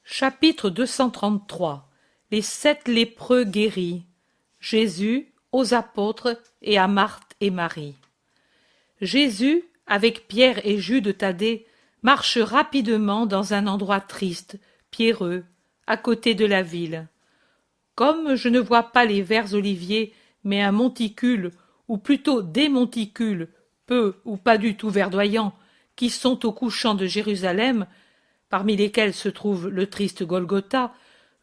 Chapitre 233. Les 7 lépreux guéris. Jésus aux apôtres et à Marthe et Marie. Jésus, avec Pierre et Jude Thaddée, marche rapidement dans un endroit triste, pierreux, à côté de la ville. Comme je ne vois pas les verts oliviers, mais un monticule, ou plutôt des monticules, peu ou pas du tout verdoyants, qui sont au couchant de Jérusalem, parmi lesquels se trouve le triste Golgotha,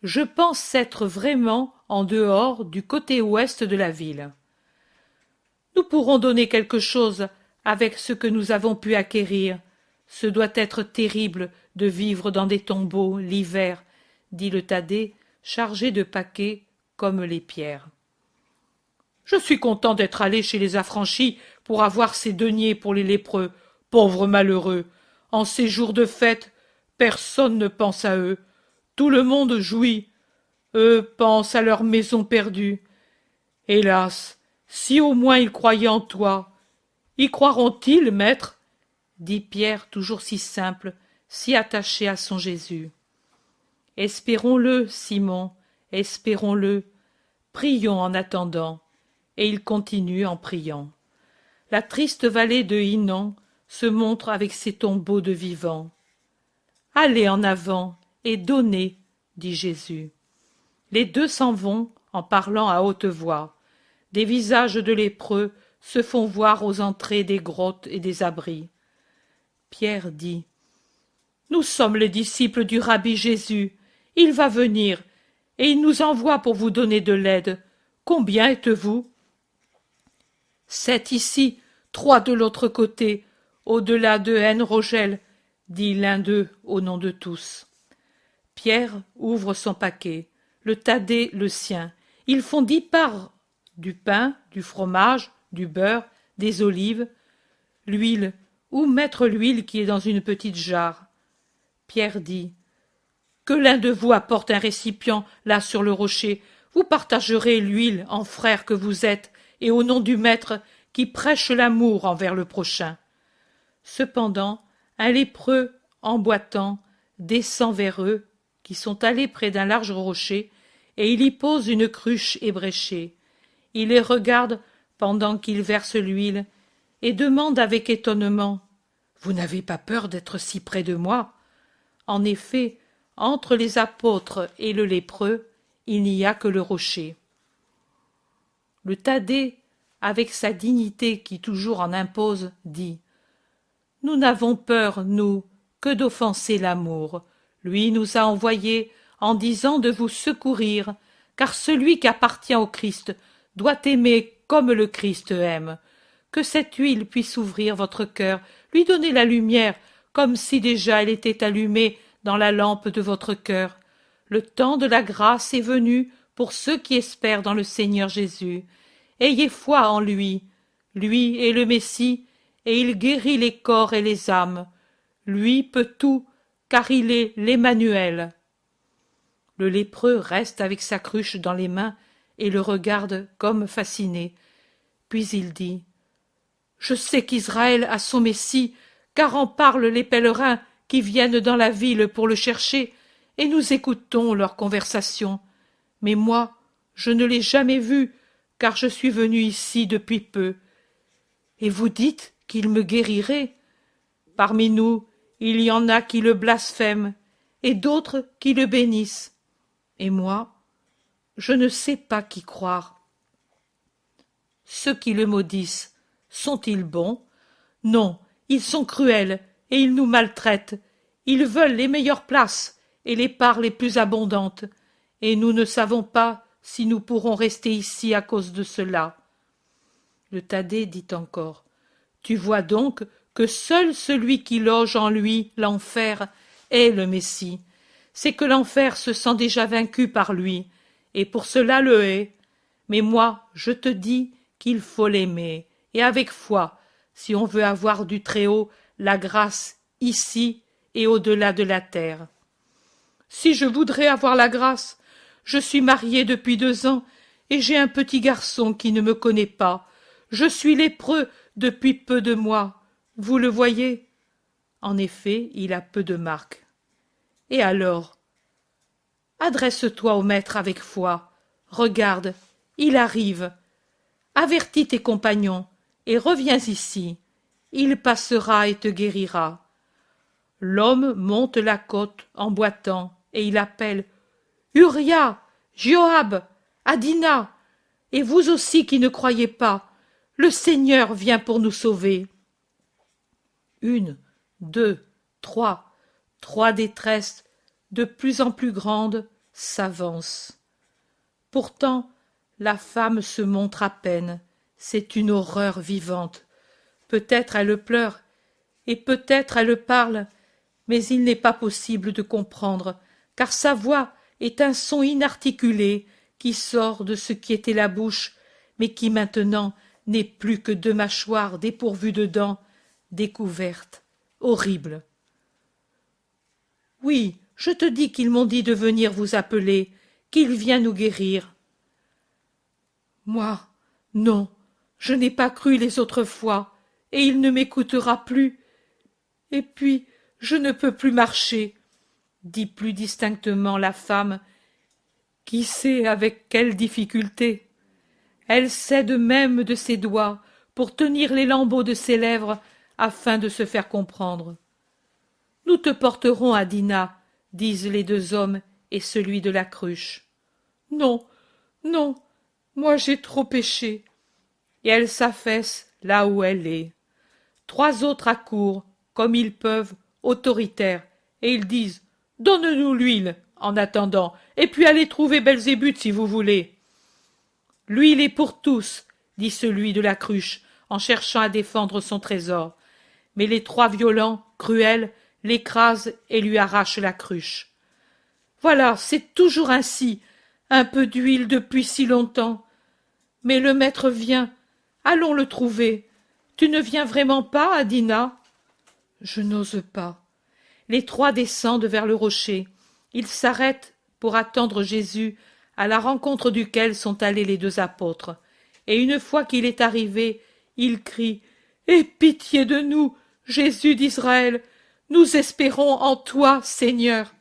je pense être vraiment en dehors du côté ouest de la ville. Nous pourrons donner quelque chose avec ce que nous avons pu acquérir. Ce doit être terrible de vivre dans des tombeaux l'hiver, dit le Thaddée, chargé de paquets comme les pierres. Je suis content d'être allé chez les affranchis pour avoir ces deniers pour les lépreux, pauvres malheureux. En ces jours de fête, personne ne pense à eux. Tout le monde jouit. Eux pensent à leur maison perdue. Hélas, si au moins ils croyaient en toi. Y croiront-ils, maître? Dit Pierre, toujours si simple, si attaché à son Jésus. Espérons-le, Simon, espérons-le. Prions en attendant. Et il continue en priant. La triste vallée de Hinnom se montre avec ses tombeaux de vivants. Allez en avant et donnez, dit Jésus. Les deux s'en vont en parlant à haute voix. Des visages de lépreux se font voir aux entrées des grottes et des abris. Pierre dit: Nous sommes les disciples du Rabbi Jésus. Il va venir, et il nous envoie pour vous donner de l'aide. Combien êtes-vous? 7 ici, 3 de l'autre côté, au-delà de Haine-Rogel, dit l'un d'eux au nom de tous. Pierre ouvre son paquet, le Thaddée le sien. Ils font 10 parts, du pain, du fromage, du beurre, des olives, l'huile. Où mettre l'huile qui est dans une petite jarre? Pierre dit: Que l'un de vous apporte un récipient là sur le rocher. Vous partagerez l'huile en frères que vous êtes, et au nom du Maître qui prêche l'amour envers le prochain. Cependant, un lépreux, en boitant, descend vers eux, qui sont allés près d'un large rocher, et il y pose une cruche ébréchée. Il les regarde pendant qu'ils versent l'huile, et demande avec étonnement: Vous n'avez pas peur d'être si près de moi? En effet, entre les apôtres et le lépreux, il n'y a que le rocher. Le Thaddée, avec sa dignité qui toujours en impose, dit: Nous n'avons peur, nous, que d'offenser l'amour. Lui nous a envoyés en disant de vous secourir, car celui qui appartient au Christ doit aimer comme le Christ aime. Que cette huile puisse ouvrir votre cœur, lui donner la lumière, comme si déjà elle était allumée dans la lampe de votre cœur. Le temps de la grâce est venu pour ceux qui espèrent dans le Seigneur Jésus. Ayez foi en lui. Lui est le Messie, et il guérit les corps et les âmes. Lui peut tout, car il est l'Emmanuel. Le lépreux reste avec sa cruche dans les mains et le regarde comme fasciné. Puis il dit: Je sais qu'Israël a son Messie, car en parlent les pèlerins qui viennent dans la ville pour le chercher, et nous écoutons leur conversation. Mais moi, je ne l'ai jamais vu, car je suis venu ici depuis peu. Et vous dites qu'il me guérirait? Parmi nous, il y en a qui le blasphèment, et d'autres qui le bénissent. Et moi, je ne sais pas qui croire. Ceux qui le maudissent, sont-ils bons? Non, ils sont cruels, et ils nous maltraitent. Ils veulent les meilleures places, et les parts les plus abondantes, et nous ne savons pas si nous pourrons rester ici à cause de cela. Le Thaddée dit encore: Tu vois donc que seul celui qui loge en lui l'enfer est le Messie. C'est que l'enfer se sent déjà vaincu par lui, et pour cela le hait. Mais moi, je te dis qu'il faut l'aimer, et avec foi, si on veut avoir du Très-Haut la grâce ici et au-delà de la terre. Si je voudrais avoir la grâce, je suis mariée depuis 2 ans, et j'ai un petit garçon qui ne me connaît pas. Je suis lépreux depuis peu de mois. Vous le voyez? En effet, il a peu de marques. Et alors, adresse-toi au maître avec foi. Regarde, il arrive. Avertis tes compagnons, et reviens ici. Il passera et te guérira. » L'homme monte la côte en boitant, et il appelle « Uria, Joab, Adina, et vous aussi qui ne croyez pas, le Seigneur vient pour nous sauver. » Une, deux, trois détresses de plus en plus grandes s'avancent. Pourtant, la femme se montre à peine, c'est une horreur vivante. Peut-être elle pleure, et peut-être elle parle, mais il n'est pas possible de comprendre, car sa voix est un son inarticulé qui sort de ce qui était la bouche, mais qui maintenant n'est plus que deux mâchoires dépourvues de dents, découvertes, horribles. « Oui, je te dis qu'ils m'ont dit de venir vous appeler, qu'il vient nous guérir. » « Moi, non, je n'ai pas cru les autres fois, et il ne m'écoutera plus. Et puis, je ne peux plus marcher, » dit plus distinctement la femme, qui sait avec quelle difficulté. Elle s'aide même de ses doigts pour tenir les lambeaux de ses lèvres afin de se faire comprendre. « Nous te porterons à Dina, » disent les deux hommes et celui de la cruche. « Non, non, moi j'ai trop péché. » Et elle s'affaisse là où elle est. Trois autres accourent, comme ils peuvent, autoritaires, et ils disent « Donne-nous l'huile, en attendant, et puis allez trouver Belzébuth si vous voulez. » « L'huile est pour tous, » dit celui de la cruche, en cherchant à défendre son trésor. Mais les trois violents, cruels, l'écrasent et lui arrachent la cruche. « Voilà, c'est toujours ainsi, un peu d'huile depuis si longtemps. Mais le maître vient, allons le trouver. Tu ne viens vraiment pas, Adina ? » « Je n'ose pas. » Les trois descendent vers le rocher. Ils s'arrêtent pour attendre Jésus, à la rencontre duquel sont allés les deux apôtres. Et une fois qu'il est arrivé, il crie « Aie pitié de nous, Jésus d'Israël, nous espérons en toi, Seigneur. »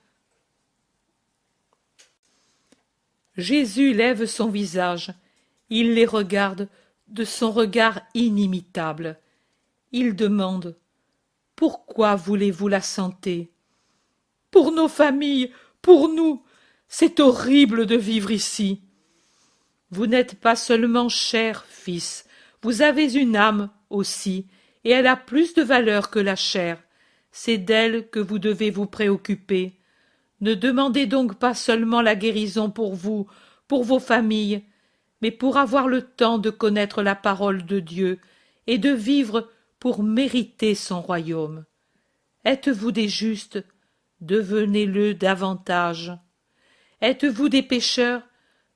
Jésus lève son visage. Il les regarde de son regard inimitable. Il demande « Pourquoi voulez-vous la santé ?»« Pour nos familles, pour nous. C'est horrible de vivre ici. » « Vous n'êtes pas seulement chair, fils, vous avez une âme aussi, et elle a plus de valeur que la chair. C'est d'elle que vous devez vous préoccuper. Ne demandez donc pas seulement la guérison pour vous, pour vos familles, mais pour avoir le temps de connaître la parole de Dieu et de vivre pour mériter son royaume. Êtes-vous des justes? Devenez-le davantage. Êtes-vous des pécheurs?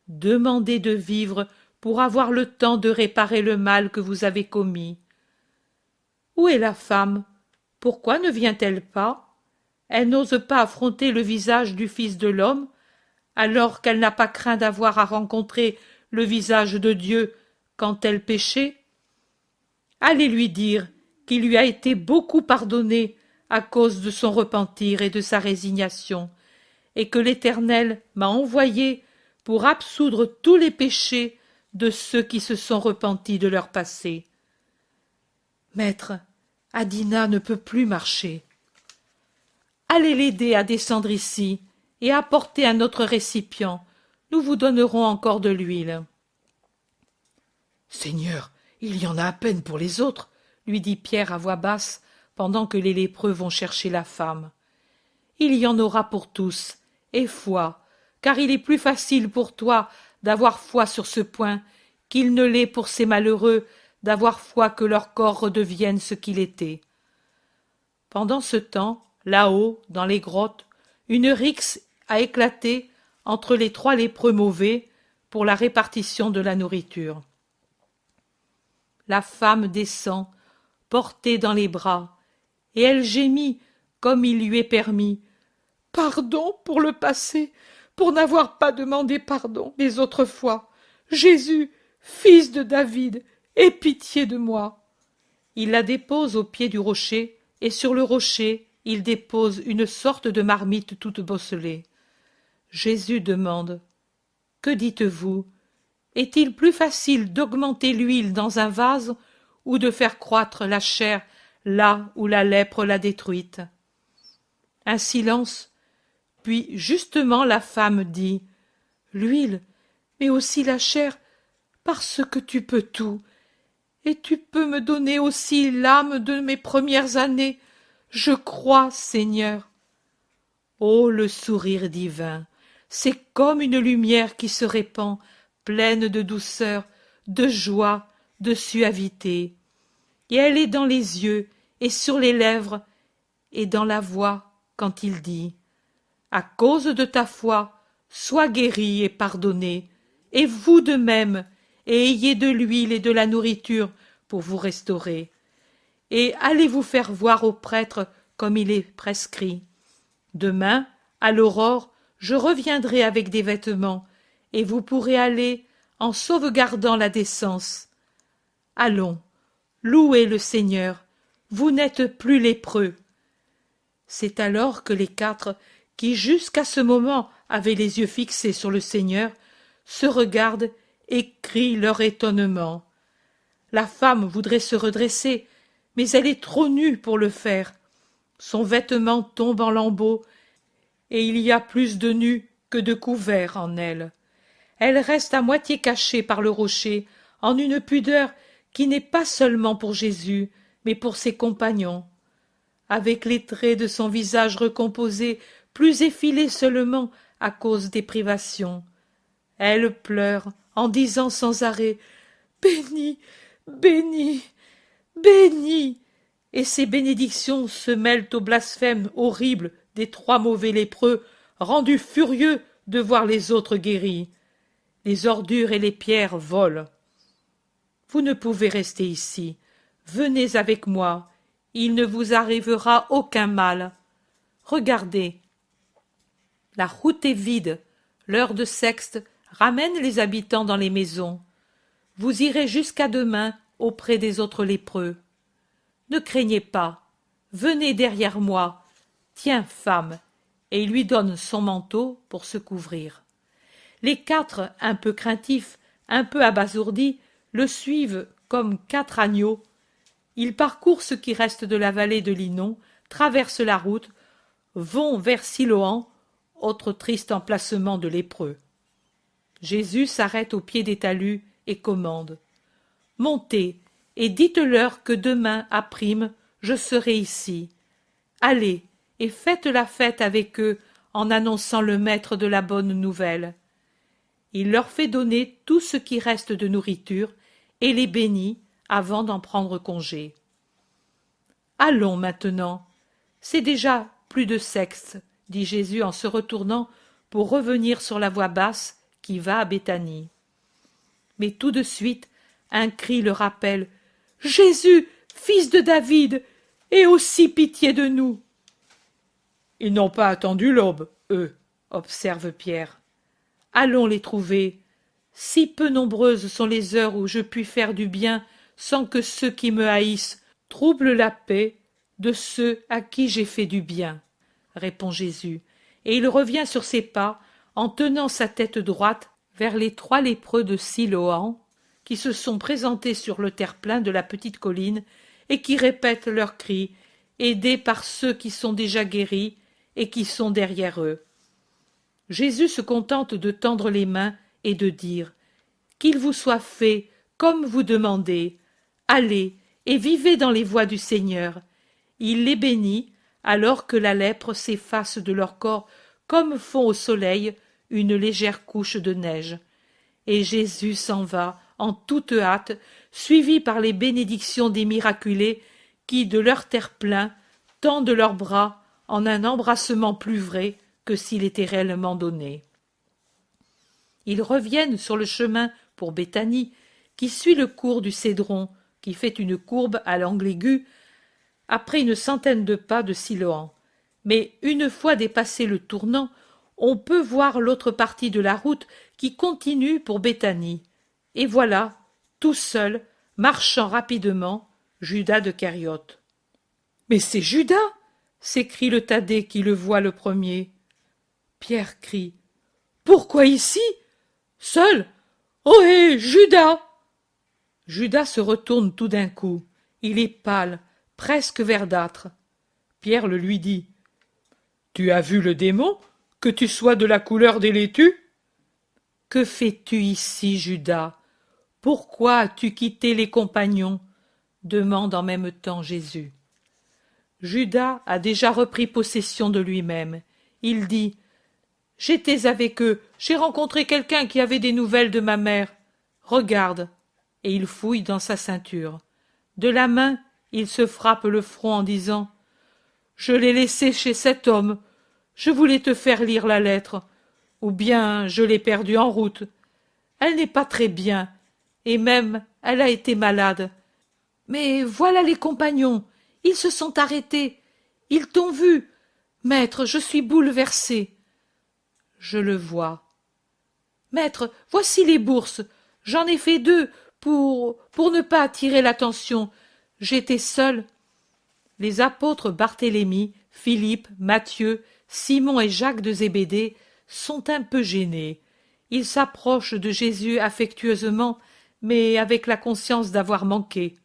Demandez de vivre pour avoir le temps de réparer le mal que vous avez commis. Où est la femme? Pourquoi ne vient-elle pas? Elle n'ose pas affronter le visage du Fils de l'homme, alors qu'elle n'a pas craint d'avoir à rencontrer le visage de Dieu quand elle péchait. Allez lui dire qu'il lui a été beaucoup pardonné à cause de son repentir et de sa résignation, et que l'Éternel m'a envoyé pour absoudre tous les péchés de ceux qui se sont repentis de leur passé. Maître, Adina ne peut plus marcher. Allez l'aider à descendre ici et apporter un autre récipient. Nous vous donnerons encore de l'huile. Seigneur, il y en a à peine pour les autres, lui dit Pierre à voix basse pendant que les lépreux vont chercher la femme. Il y en aura pour tous, et foi, car il est plus facile pour toi d'avoir foi sur ce point qu'il ne l'est pour ces malheureux d'avoir foi que leur corps redevienne ce qu'il était. Pendant ce temps, là-haut, dans les grottes, une rixe a éclaté entre les trois lépreux mauvais pour la répartition de la nourriture. La femme descend, portée dans les bras, et elle gémit comme il lui est permis. « Pardon pour le passé, pour n'avoir pas demandé pardon les autres fois. Jésus, fils de David, aie pitié de moi. » Il la dépose au pied du rocher, et sur le rocher, il dépose une sorte de marmite toute bosselée. Jésus demande: Que dites-vous? Est-il plus facile d'augmenter l'huile dans un vase ou de faire croître la chair là où la lèpre l'a détruite? Un silence, puis justement la femme dit: L'huile, mais aussi la chair, parce que tu peux tout, et tu peux me donner aussi l'âme de mes premières années. Je crois, Seigneur. Oh, le sourire divin! C'est comme une lumière qui se répand, pleine de douceur, de joie, de suavité. Et elle est dans les yeux et sur les lèvres et dans la voix quand il dit: À cause de ta foi, sois guéri et pardonné, et vous de même, et ayez de l'huile et de la nourriture pour vous restaurer. Et allez vous faire voir au prêtre comme il est prescrit. Demain, à l'aurore, je reviendrai avec des vêtements, et vous pourrez aller en sauvegardant la décence. Allons, louez le Seigneur, vous n'êtes plus lépreux. C'est alors que les quatre, qui jusqu'à ce moment avaient les yeux fixés sur le Seigneur, se regardent et crient leur étonnement. La femme voudrait se redresser, mais elle est trop nue pour le faire. Son vêtement tombe en lambeaux, et il y a plus de nus que de couverts en elle. Elle reste à moitié cachée par le rocher, en une pudeur qui n'est pas seulement pour Jésus, mais pour ses compagnons. Avec les traits de son visage recomposé, plus effilés seulement à cause des privations, elle pleure en disant sans arrêt: Béni, béni, béni. Et ces bénédictions se mêlent au blasphème horrible des trois mauvais lépreux, rendus furieux de voir les autres guéris. Les ordures et les pierres volent. Vous ne pouvez rester ici. Venez avec moi. Il ne vous arrivera aucun mal. Regardez. La route est vide. L'heure de sexte ramène les habitants dans les maisons. Vous irez jusqu'à demain auprès des autres lépreux. Ne craignez pas. Venez derrière moi. Tiens, femme. Et il lui donne son manteau pour se couvrir. Les quatre, un peu craintifs, un peu abasourdis, le suivent comme quatre agneaux. Ils parcourent ce qui reste de la vallée de l'Hinnom, traversent la route, vont vers Siloam, autre triste emplacement de lépreux. Jésus s'arrête au pied des talus et commande: Montez et dites-leur que demain, à prime, je serai ici. Allez et faites la fête avec eux en annonçant le maître de la bonne nouvelle. Il leur fait donner tout ce qui reste de nourriture et les bénit avant d'en prendre congé. Allons maintenant, c'est déjà plus de sexte, dit Jésus en se retournant pour revenir sur la voie basse qui va à Béthanie. Mais tout de suite, un cri le rappelle: Jésus, fils de David, aie aussi pitié de nous. Ils n'ont pas attendu l'aube, eux, observe Pierre. Allons les trouver. Si peu nombreuses sont les heures où je puis faire du bien sans que ceux qui me haïssent troublent la paix de ceux à qui j'ai fait du bien, répond Jésus, et il revient sur ses pas en tenant sa tête droite vers les trois lépreux de Siloam qui se sont présentés sur le terre-plein de la petite colline et qui répètent leurs cris, aidés par ceux qui sont déjà guéris et qui sont derrière eux. Jésus se contente de tendre les mains et de dire: Qu'il vous soit fait comme vous demandez. Allez et vivez dans les voies du Seigneur. Il les bénit alors que la lèpre s'efface de leur corps comme fond au soleil une légère couche de neige. Et Jésus s'en va en toute hâte, suivi par les bénédictions des miraculés qui, de leur terre-plein, tendent leurs bras en un embrassement plus vrai que s'il était réellement donné. Ils reviennent sur le chemin pour Béthanie, qui suit le cours du Cédron, qui fait une courbe à l'angle aigu, après une centaine de pas de Siloam. Mais une fois dépassé le tournant, on peut voir l'autre partie de la route qui continue pour Béthanie. Et voilà, tout seul, marchant rapidement, Judas de Cariote. « Mais c'est Judas !» s'écrie le Thaddée qui le voit le premier. Pierre crie: Pourquoi ici? Seul? Ohé, Judas! Judas se retourne tout d'un coup. Il est pâle, presque verdâtre. Pierre le lui dit. Tu as vu le démon? Que tu sois de la couleur des laitues? Que fais-tu ici, Judas? Pourquoi as-tu quitté les compagnons? Demande en même temps Jésus. Judas a déjà repris possession de lui-même. Il dit. J'étais avec eux, j'ai rencontré quelqu'un qui avait des nouvelles de ma mère. Regarde. Et il fouille dans sa ceinture. De la main, il se frappe le front en disant. Je l'ai laissée chez cet homme. Je voulais te faire lire la lettre. Ou bien je l'ai perdue en route. Elle n'est pas très bien, et même elle a été malade. Mais voilà les compagnons, ils se sont arrêtés. Ils t'ont vu. Maître, je suis bouleversé. Je le vois. Maître, voici les bourses. J'en ai fait 2 pour ne pas attirer l'attention. J'étais seul. Les apôtres Barthélemy, Philippe, Matthieu, Simon et Jacques de Zébédée sont un peu gênés. Ils s'approchent de Jésus affectueusement, mais avec la conscience d'avoir manqué.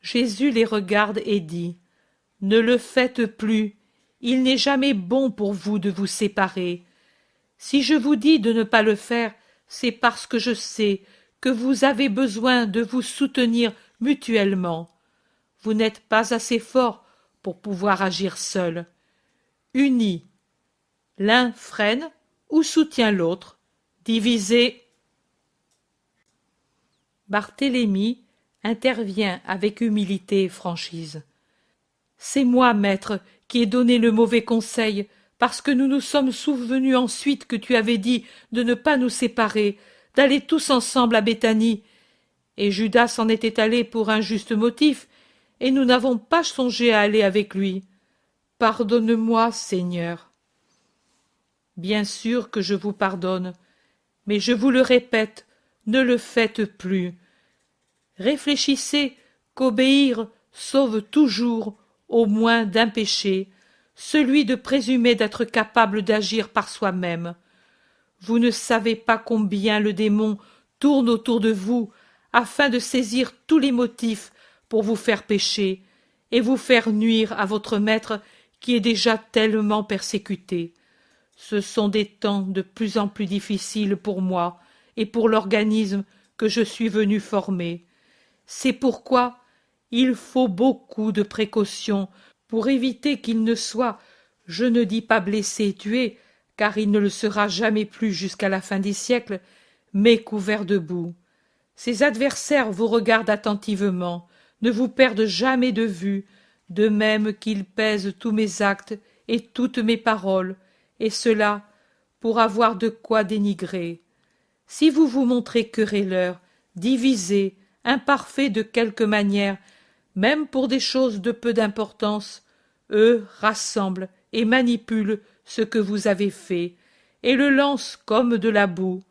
Jésus les regarde et dit. Ne le faites plus. Il n'est jamais bon pour vous de vous séparer. Si je vous dis de ne pas le faire, c'est parce que je sais que vous avez besoin de vous soutenir mutuellement. Vous n'êtes pas assez fort pour pouvoir agir seul. Unis, l'un freine ou soutient l'autre. Divisés. Barthélemy intervient avec humilité et franchise. C'est moi, maître, qui ai donné le mauvais conseil, parce que nous nous sommes souvenus ensuite que tu avais dit de ne pas nous séparer, d'aller tous ensemble à Béthanie. Et Judas s'en était allé pour un juste motif, et nous n'avons pas songé à aller avec lui. Pardonne-moi, Seigneur. Bien sûr que je vous pardonne, mais je vous le répète, ne le faites plus. Réfléchissez qu'obéir sauve toujours, au moins d'un péché, celui de présumer d'être capable d'agir par soi-même. Vous ne savez pas combien le démon tourne autour de vous afin de saisir tous les motifs pour vous faire pécher et vous faire nuire à votre maître qui est déjà tellement persécuté. Ce sont des temps de plus en plus difficiles pour moi et pour l'organisme que je suis venu former. C'est pourquoi il faut beaucoup de précautions pour éviter qu'il ne soit, je ne dis pas blessé et tué, car il ne le sera jamais plus jusqu'à la fin des siècles, mais couvert de boue. Ses adversaires vous regardent attentivement, ne vous perdent jamais de vue, de même qu'ils pèsent tous mes actes et toutes mes paroles, et cela pour avoir de quoi dénigrer. Si vous vous montrez querelleur, divisé, imparfait de quelque manière, même pour des choses de peu d'importance, eux rassemblent et manipulent ce que vous avez fait, et le lancent comme de la boue,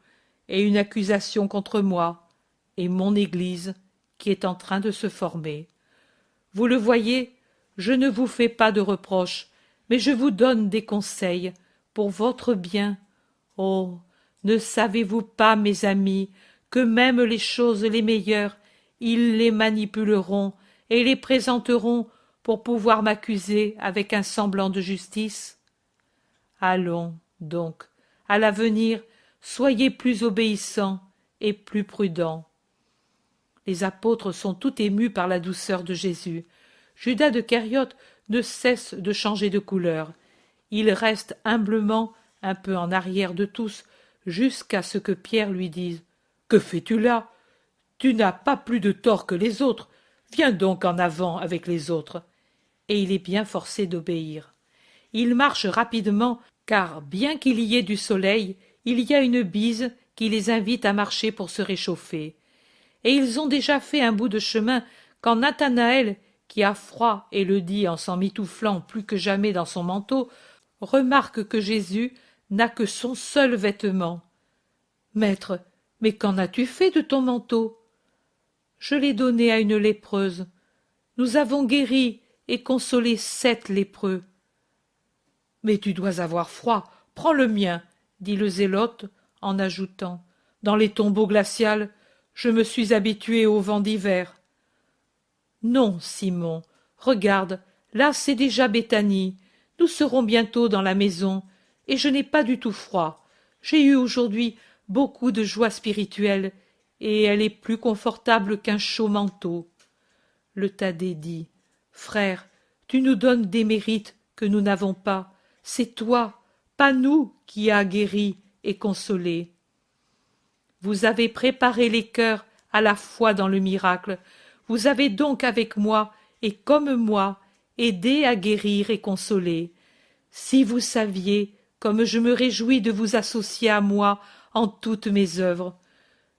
et une accusation contre moi, et mon Église, qui est en train de se former. Vous le voyez, je ne vous fais pas de reproches, mais je vous donne des conseils, pour votre bien. Oh, ne savez-vous pas, mes amis, que même les choses les meilleures, ils les manipuleront et les présenteront pour pouvoir m'accuser avec un semblant de justice? Allons, donc, à l'avenir, soyez plus obéissants et plus prudents. Les apôtres sont tout émus par la douceur de Jésus. Judas de Kériote ne cesse de changer de couleur. Il reste humblement un peu en arrière de tous, jusqu'à ce que Pierre lui dise « Que fais-tu là? Tu n'as pas plus de tort que les autres. Viens donc en avant avec les autres. » Et il est bien forcé d'obéir. Il marche rapidement, car bien qu'il y ait du soleil, il y a une bise qui les invite à marcher pour se réchauffer. Et ils ont déjà fait un bout de chemin quand Nathanaël, qui a froid et le dit en s'en mitouflant plus que jamais dans son manteau, remarque que Jésus n'a que son seul vêtement. « Maître, mais qu'en as-tu fait de ton manteau ?»« Je l'ai donné à une lépreuse. Nous avons guéri et consolé 7 lépreux. »« Mais tu dois avoir froid, prends le mien, dit le zélote en ajoutant. Dans les tombeaux glaciales, je me suis habitué au vent d'hiver. Non, Simon, regarde, là c'est déjà Béthanie. Nous serons bientôt dans la maison, et je n'ai pas du tout froid. J'ai eu aujourd'hui beaucoup de joie spirituelle, et elle est plus confortable qu'un chaud manteau. Le Thaddée dit. Frère, tu nous donnes des mérites que nous n'avons pas. C'est toi, pas nous, qui as guéri et consolé. Vous avez préparé les cœurs à la foi dans le miracle. Vous avez donc avec moi, et comme moi, aidé à guérir et consoler. Si vous saviez comme je me réjouis de vous associer à moi en toutes mes œuvres.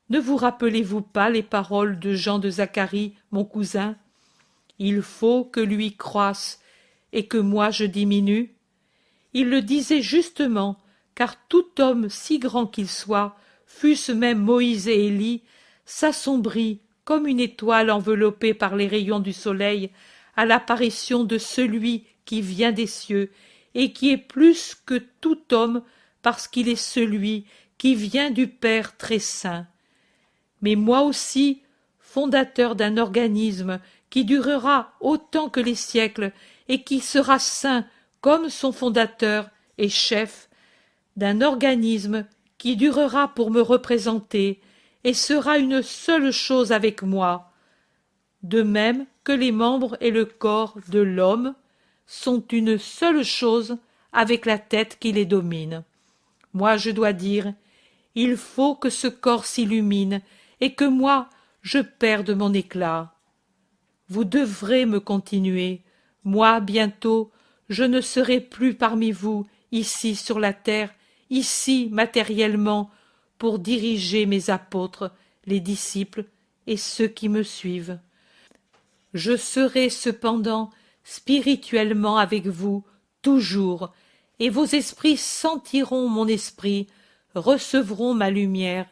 Ne vous rappelez-vous pas les paroles de Jean de Zacharie, mon cousin? Il faut que lui croisse et que moi je diminue. Il le disait justement, car tout homme, si grand qu'il soit, fût-ce même Moïse et Élie, s'assombrit comme une étoile enveloppée par les rayons du soleil à l'apparition de celui qui vient des cieux et qui est plus que tout homme parce qu'il est celui qui vient du Père très saint. Mais moi aussi, fondateur d'un organisme qui durera autant que les siècles et qui sera saint comme son fondateur et chef, d'un organisme qui durera pour me représenter et sera une seule chose avec moi, de même que les membres et le corps de l'homme sont une seule chose avec la tête qui les domine. Moi je dois dire, il faut que ce corps s'illumine et que moi je perde mon éclat. Vous devrez me continuer. Moi, bientôt, je ne serai plus parmi vous, ici sur la terre, ici matériellement, pour diriger mes apôtres, les disciples et ceux qui me suivent. Je serai cependant spirituellement avec vous, toujours, et vos esprits sentiront mon esprit, recevront ma lumière.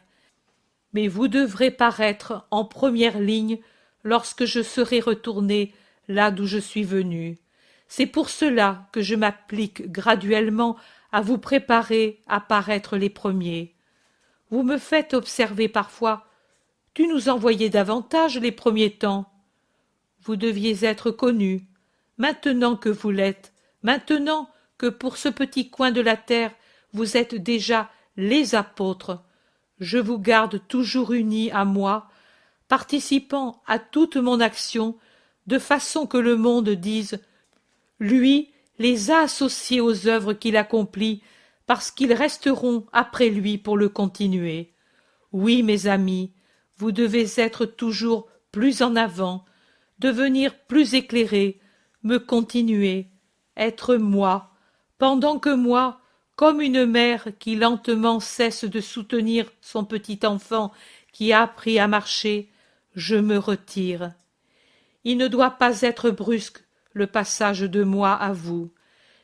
Mais vous devrez paraître en première ligne lorsque je serai retourné là d'où je suis venu. C'est pour cela que je m'applique graduellement à vous préparer à paraître les premiers. Vous me faites observer parfois, tu nous envoyais davantage les premiers temps. Vous deviez être connus. Maintenant que vous l'êtes, maintenant que pour ce petit coin de la terre vous êtes déjà les apôtres, je vous garde toujours unis à moi, participant à toute mon action, de façon que le monde dise « Lui les a associés aux œuvres qu'il accomplit, parce qu'ils resteront après lui pour le continuer. » Oui, mes amis, vous devez être toujours plus en avant, devenir plus éclairés, me continuer, être moi, pendant que moi, comme une mère qui lentement cesse de soutenir son petit enfant qui a appris à marcher, je me retire. Il ne doit pas être brusque le passage de moi à vous.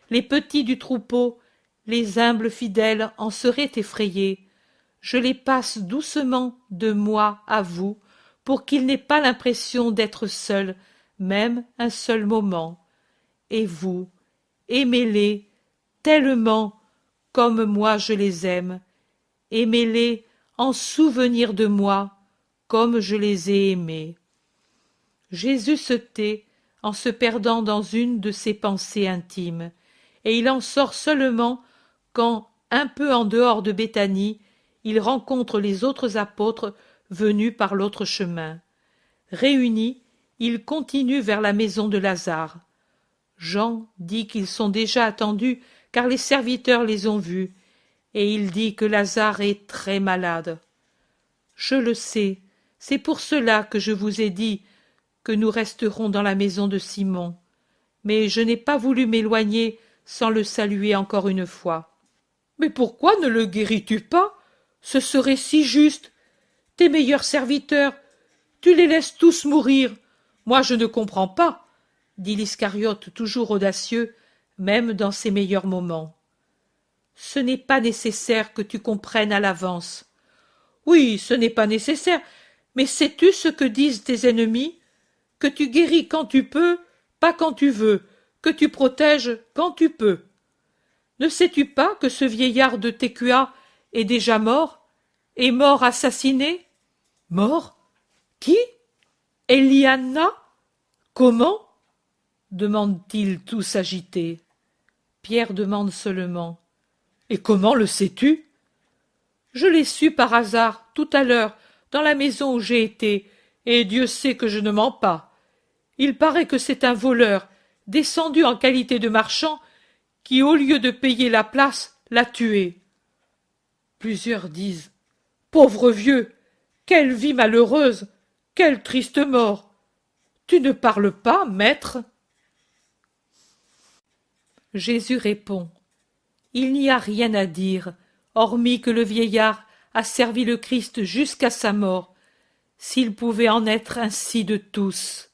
Les petits du troupeau, les humbles fidèles en seraient effrayés. Je les passe doucement de moi à vous, pour qu'ils n'aient pas l'impression d'être seuls, même un seul moment. Et vous, aimez-les tellement comme moi je les aime. Aimez-les en souvenir de moi, comme je les ai aimés. Jésus se tait en se perdant dans une de ses pensées intimes, et il en sort seulement quand, un peu en dehors de Béthanie, il rencontre les autres apôtres venus par l'autre chemin. Réunis, ils continuent vers la maison de Lazare. Jean dit qu'ils sont déjà attendus car les serviteurs les ont vus, et il dit que Lazare est très malade. Je le sais, c'est pour cela que je vous ai dit que nous resterons dans la maison de Simon, mais je n'ai pas voulu m'éloigner sans le saluer encore une fois. Mais pourquoi ne le guéris-tu pas? Ce serait si juste. Tes meilleurs serviteurs, tu les laisses tous mourir. Moi je ne comprends pas, dit l'Iscariote toujours audacieux, même dans ses meilleurs moments. Ce n'est pas nécessaire que tu comprennes à l'avance. Oui, ce n'est pas nécessaire, mais sais-tu ce que disent tes ennemis? Que tu guéris quand tu peux, pas quand tu veux, que tu protèges quand tu peux. Ne sais-tu pas que ce vieillard de Técua est déjà mort, est mort assassiné. Mort? Qui? Eliana? Comment? Demandent-ils tous agités. Pierre demande seulement. Et comment le sais-tu? Je l'ai su par hasard, tout à l'heure, dans la maison où j'ai été, et Dieu sait que je ne mens pas. Il paraît que c'est un voleur, descendu en qualité de marchand, qui, au lieu de payer la place, l'a tué. Plusieurs disent. Pauvre vieux! Quelle vie malheureuse! Quelle triste mort! Tu ne parles pas, maître? Jésus répond. Il n'y a rien à dire, hormis que le vieillard a servi le Christ jusqu'à sa mort. S'il pouvait en être ainsi de tous.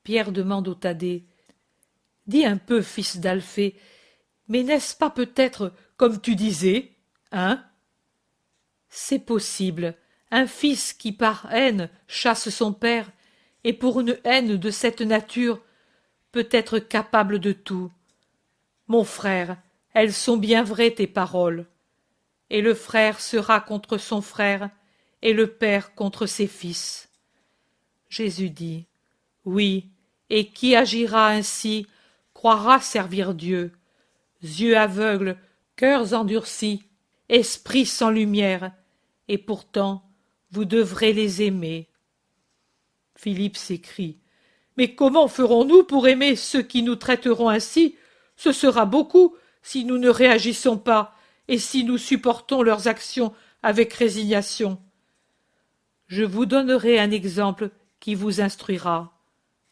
Pierre demande au Thaddée. Dis un peu, fils d'Alphée, mais n'est-ce pas peut-être comme tu disais, hein? C'est possible. Un fils qui par haine chasse son père, et pour une haine de cette nature, peut être capable de tout. Mon frère, elles sont bien vraies tes paroles. Et le frère sera contre son frère, et le père contre ses fils. Jésus dit, oui, et qui agira ainsi croira servir Dieu. Yeux aveugles, cœurs endurcis, esprits sans lumière, et pourtant vous devrez les aimer. Philippe s'écrie. Mais comment ferons-nous pour aimer ceux qui nous traiteront ainsi? Ce sera beaucoup si nous ne réagissons pas et si nous supportons leurs actions avec résignation. Je vous donnerai un exemple qui vous instruira.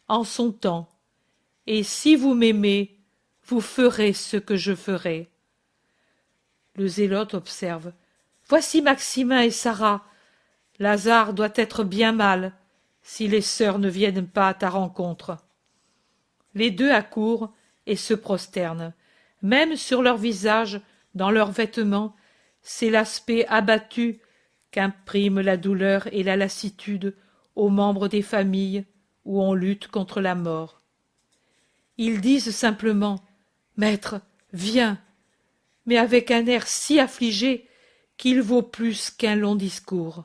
En son temps, et si vous m'aimez, vous ferez ce que je ferai. Le zélote observe. Voici Maximin et Sarah. Lazare doit être bien mal si les sœurs ne viennent pas à ta rencontre. Les deux accourent et se prosternent. Même sur leurs visages, dans leurs vêtements, c'est l'aspect abattu qu'impriment la douleur et la lassitude aux membres des familles où on lutte contre la mort. Ils disent simplement « Maître, viens !» mais avec un air si affligé qu'il vaut plus qu'un long discours.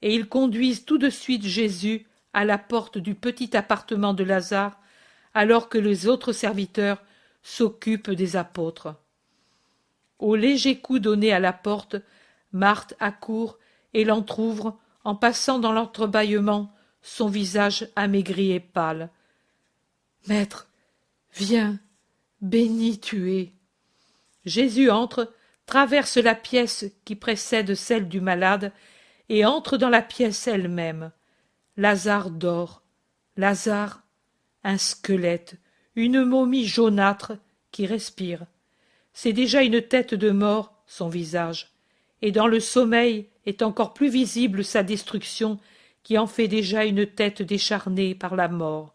Et ils conduisent tout de suite Jésus à la porte du petit appartement de Lazare, alors que les autres serviteurs s'occupent des apôtres. Au léger coup donné à la porte, Marthe accourt et l'entr'ouvre en passant dans l'entrebâillement son visage amaigri et pâle. « Maître, viens, béni tu es. » Jésus entre, traverse la pièce qui précède celle du malade et entre dans la pièce elle-même. Lazare dort. Lazare, un squelette, une momie jaunâtre qui respire. C'est déjà une tête de mort, son visage, et dans le sommeil est encore plus visible sa destruction qui en fait déjà une tête décharnée par la mort.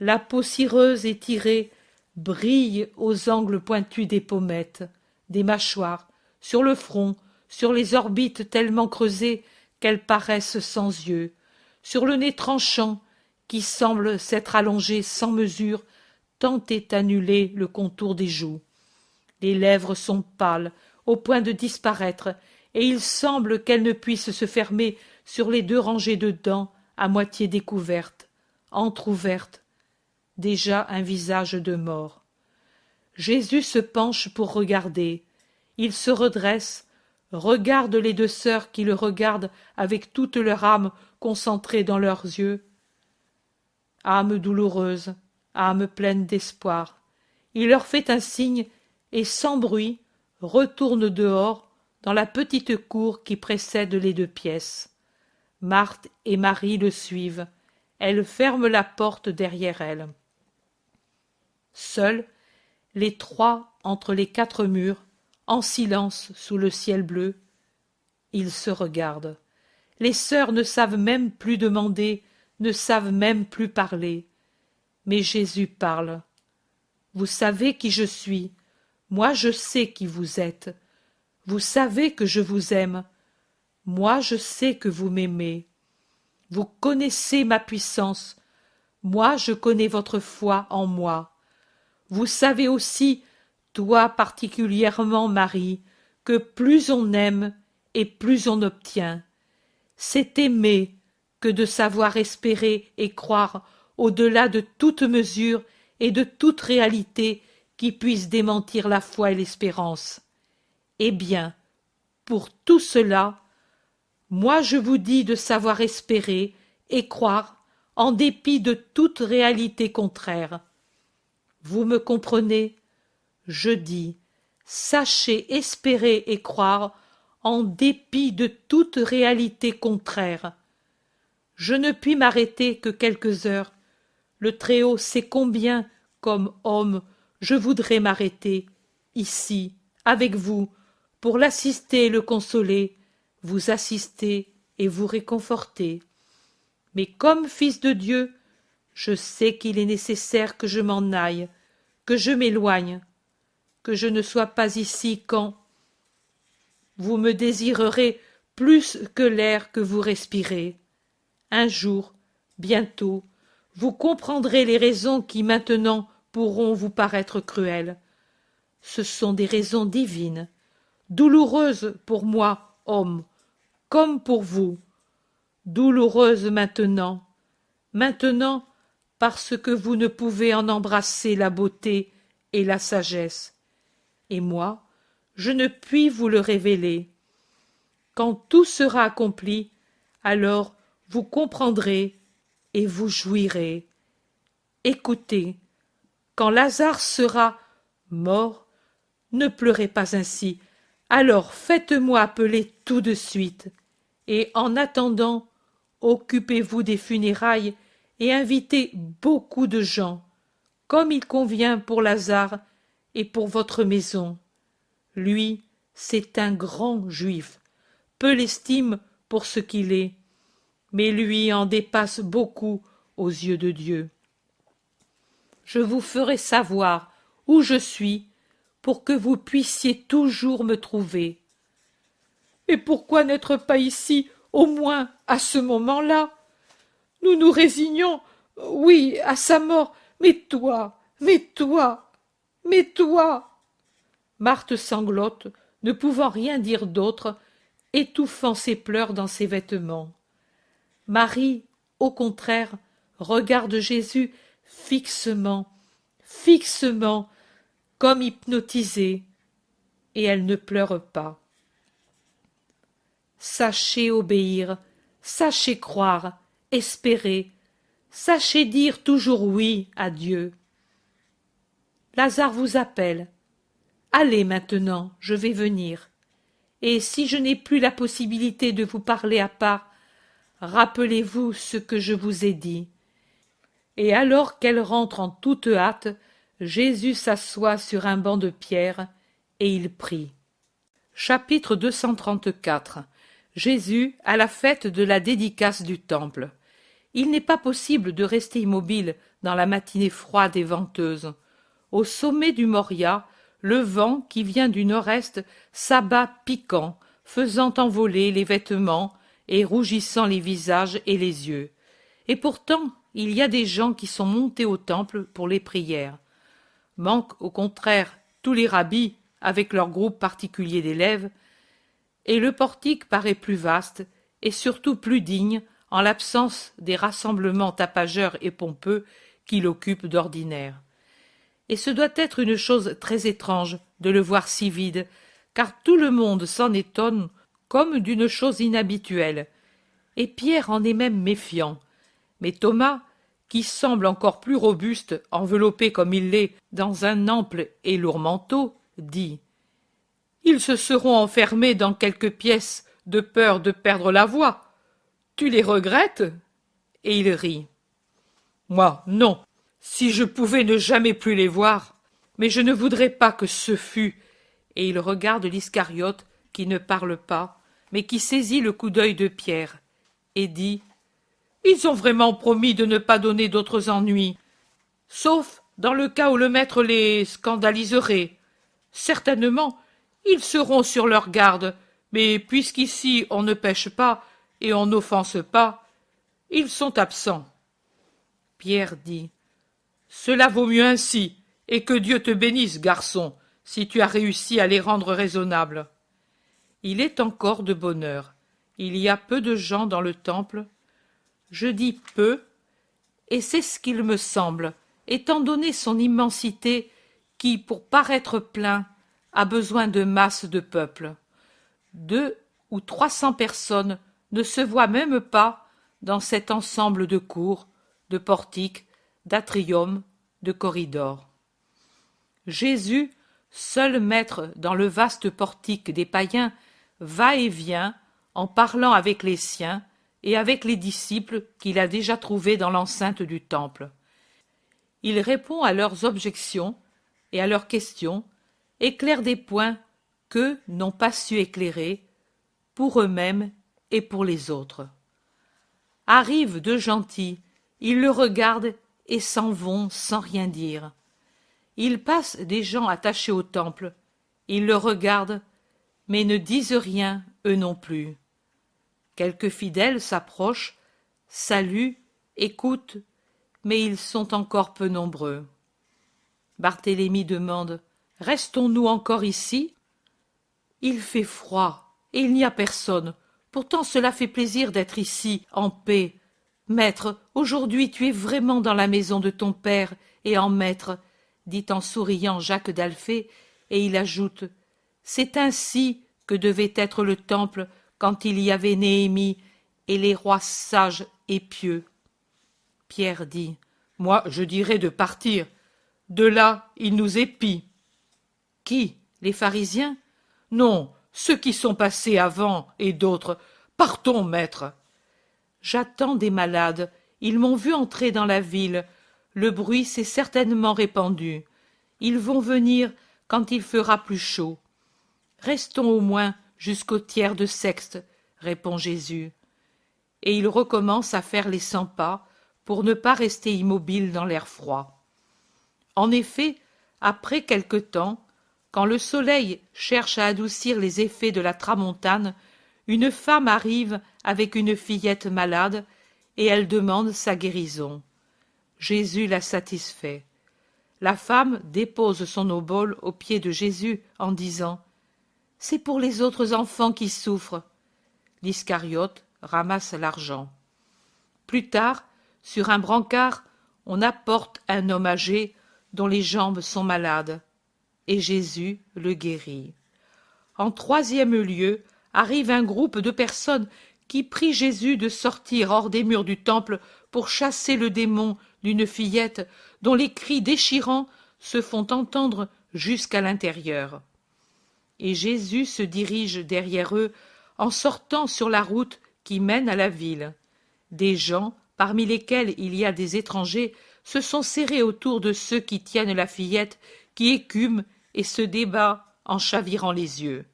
La peau cireuse et tirée brille aux angles pointus des pommettes, des mâchoires, sur le front, sur les orbites tellement creusées qu'elles paraissent sans yeux, sur le nez tranchant qui semble s'être allongé sans mesure tant est annulé le contour des joues. Les lèvres sont pâles, au point de disparaître, et il semble qu'elles ne puissent se fermer sur les deux rangées de dents à moitié découvertes, entr'ouvertes, déjà un visage de mort. Jésus se penche pour regarder. Il se redresse, regarde les deux sœurs qui le regardent avec toute leur âme concentrée dans leurs yeux. Âme douloureuse, âme pleine d'espoir. Il leur fait un signe et, sans bruit, retourne dehors dans la petite cour qui précède les deux pièces. Marthe et Marie le suivent. Elle ferme la porte derrière elle. Seuls, les trois entre les quatre murs, en silence sous le ciel bleu, ils se regardent. Les sœurs ne savent même plus demander, ne savent même plus parler. Mais Jésus parle. Vous savez qui je suis, moi je sais qui vous êtes. Vous savez que je vous aime, moi je sais que vous m'aimez. Vous connaissez ma puissance, moi je connais votre foi en moi. Vous savez aussi, toi particulièrement Marie, que plus on aime et plus on obtient. C'est aimer que de savoir espérer et croire au-delà de toute mesure et de toute réalité qui puisse démentir la foi et l'espérance. Eh bien, pour tout cela, moi je vous dis de savoir espérer et croire en dépit de toute réalité contraire. Vous me comprenez? Je dis, sachez espérer et croire en dépit de toute réalité contraire. Je ne puis m'arrêter que quelques heures. Le Très-Haut sait combien, comme homme, je voudrais m'arrêter, ici, avec vous, pour l'assister et le consoler, vous assister et vous réconforter. Mais comme fils de Dieu, je sais qu'il est nécessaire que je m'en aille, que je m'éloigne, que je ne sois pas ici quand vous me désirerez plus que l'air que vous respirez. Un jour, bientôt, vous comprendrez les raisons qui maintenant pourront vous paraître cruelles. Ce sont des raisons divines, douloureuses pour moi, homme, comme pour vous, douloureuses maintenant parce que vous ne pouvez en embrasser la beauté et la sagesse. Et moi, je ne puis vous le révéler. Quand tout sera accompli, alors vous comprendrez et vous jouirez. Écoutez, quand Lazare sera mort, ne pleurez pas ainsi, alors faites-moi appeler tout de suite, et en attendant, occupez-vous des funérailles et invitez beaucoup de gens, comme il convient pour Lazare et pour votre maison. Lui, c'est un grand juif, peu l'estime pour ce qu'il est, mais lui en dépasse beaucoup aux yeux de Dieu. Je vous ferai savoir où je suis pour que vous puissiez toujours me trouver. Et pourquoi n'être pas ici, au moins à ce moment-là? Nous nous résignons, oui, à sa mort, mais toi, Marthe sanglote, ne pouvant rien dire d'autre, étouffant ses pleurs dans ses vêtements. Marie, au contraire, regarde Jésus fixement, comme hypnotisée, et elle ne pleure pas. Sachez obéir, sachez croire, espérer, sachez dire toujours oui à Dieu. Lazare vous appelle. Allez maintenant, je vais venir. Et si je n'ai plus la possibilité de vous parler à part, rappelez-vous ce que je vous ai dit. Et alors qu'elle rentre en toute hâte, Jésus s'assoit sur un banc de pierre, et il prie. Chapitre 234. Jésus à la fête de la dédicace du temple. Il n'est pas possible de rester immobile dans la matinée froide et venteuse. Au sommet du Moria, le vent qui vient du nord-est s'abat piquant, faisant envoler les vêtements et rougissant les visages et les yeux. Et pourtant, il y a des gens qui sont montés au temple pour les prières. Manquent au contraire tous les rabbis avec leur groupe particulier d'élèves, et le portique paraît plus vaste et surtout plus digne en l'absence des rassemblements tapageurs et pompeux qui l'occupent d'ordinaire. Et ce doit être une chose très étrange de le voir si vide, car tout le monde s'en étonne comme d'une chose inhabituelle, et Pierre en est même méfiant. Mais Thomas, qui semble encore plus robuste, enveloppé comme il l'est dans un ample et lourd manteau, dit « Ils se seront enfermés dans quelques pièces de peur de perdre la voix. Tu les regrettes ?» Et il rit. « Moi, non, si je pouvais ne jamais plus les voir, mais je ne voudrais pas que ce fût. » Et il regarde l'Iscariote qui ne parle pas, mais qui saisit le coup d'œil de Pierre, et dit « Ils ont vraiment promis de ne pas donner d'autres ennuis, sauf dans le cas où le maître les scandaliserait. Certainement, ils seront sur leur garde, mais puisqu'ici on ne pêche pas et on n'offense pas, ils sont absents. » Pierre dit « Cela vaut mieux ainsi, et que Dieu te bénisse, garçon, si tu as réussi à les rendre raisonnables. » Il est encore de bonne heure. Il y a peu de gens dans le temple. Je dis peu, et c'est ce qu'il me semble, étant donné son immensité qui, pour paraître plein, a besoin de masses de peuple. 200 ou 300 personnes ne se voient même pas dans cet ensemble de cours, de portiques, d'atriums, de corridors. Jésus, seul maître dans le vaste portique des païens, va et vient en parlant avec les siens et avec les disciples qu'il a déjà trouvés dans l'enceinte du temple. Il répond à leurs objections et à leurs questions, éclaire des points qu'eux n'ont pas su éclairer, pour eux-mêmes et pour les autres. Arrivent deux gentils, ils le regardent et s'en vont sans rien dire. Ils passent des gens attachés au temple, ils le regardent, mais ne disent rien, eux non plus. Quelques fidèles s'approchent, saluent, écoutent, mais ils sont encore peu nombreux. Barthélemy demande « Restons-nous encore ici ?» Il fait froid, et il n'y a personne. Pourtant cela fait plaisir d'être ici, en paix. Maître, aujourd'hui tu es vraiment dans la maison de ton père, et en maître, dit en souriant Jacques d'Alphée, et il ajoute « C'est ainsi que devait être le temple quand il y avait Néhémie et les rois sages et pieux. » Pierre dit « Moi, je dirais de partir. De là, il nous épie. » Qui? Les pharisiens? Non, ceux qui sont passés avant et d'autres. Partons, maître. J'attends des malades. Ils m'ont vu entrer dans la ville. Le bruit s'est certainement répandu. Ils vont venir quand il fera plus chaud. Restons au moins jusqu'au tiers de sexte, répond Jésus. Et il recommence à faire les 100 pas pour ne pas rester immobile dans l'air froid. En effet, après quelque temps, quand le soleil cherche à adoucir les effets de la tramontane, une femme arrive avec une fillette malade et elle demande sa guérison. Jésus la satisfait. La femme dépose son obole aux pieds de Jésus en disant « C'est pour les autres enfants qui souffrent. » L'Iscariote ramasse l'argent. Plus tard, sur un brancard, on apporte un homme âgé dont les jambes sont malades, et Jésus le guérit. En troisième lieu, arrive un groupe de personnes qui prient Jésus de sortir hors des murs du temple pour chasser le démon d'une fillette dont les cris déchirants se font entendre jusqu'à l'intérieur. Et Jésus se dirige derrière eux en sortant sur la route qui mène à la ville. Des gens, parmi lesquels il y a des étrangers, se sont serrés autour de ceux qui tiennent la fillette, qui écument et se débat en chavirant les yeux.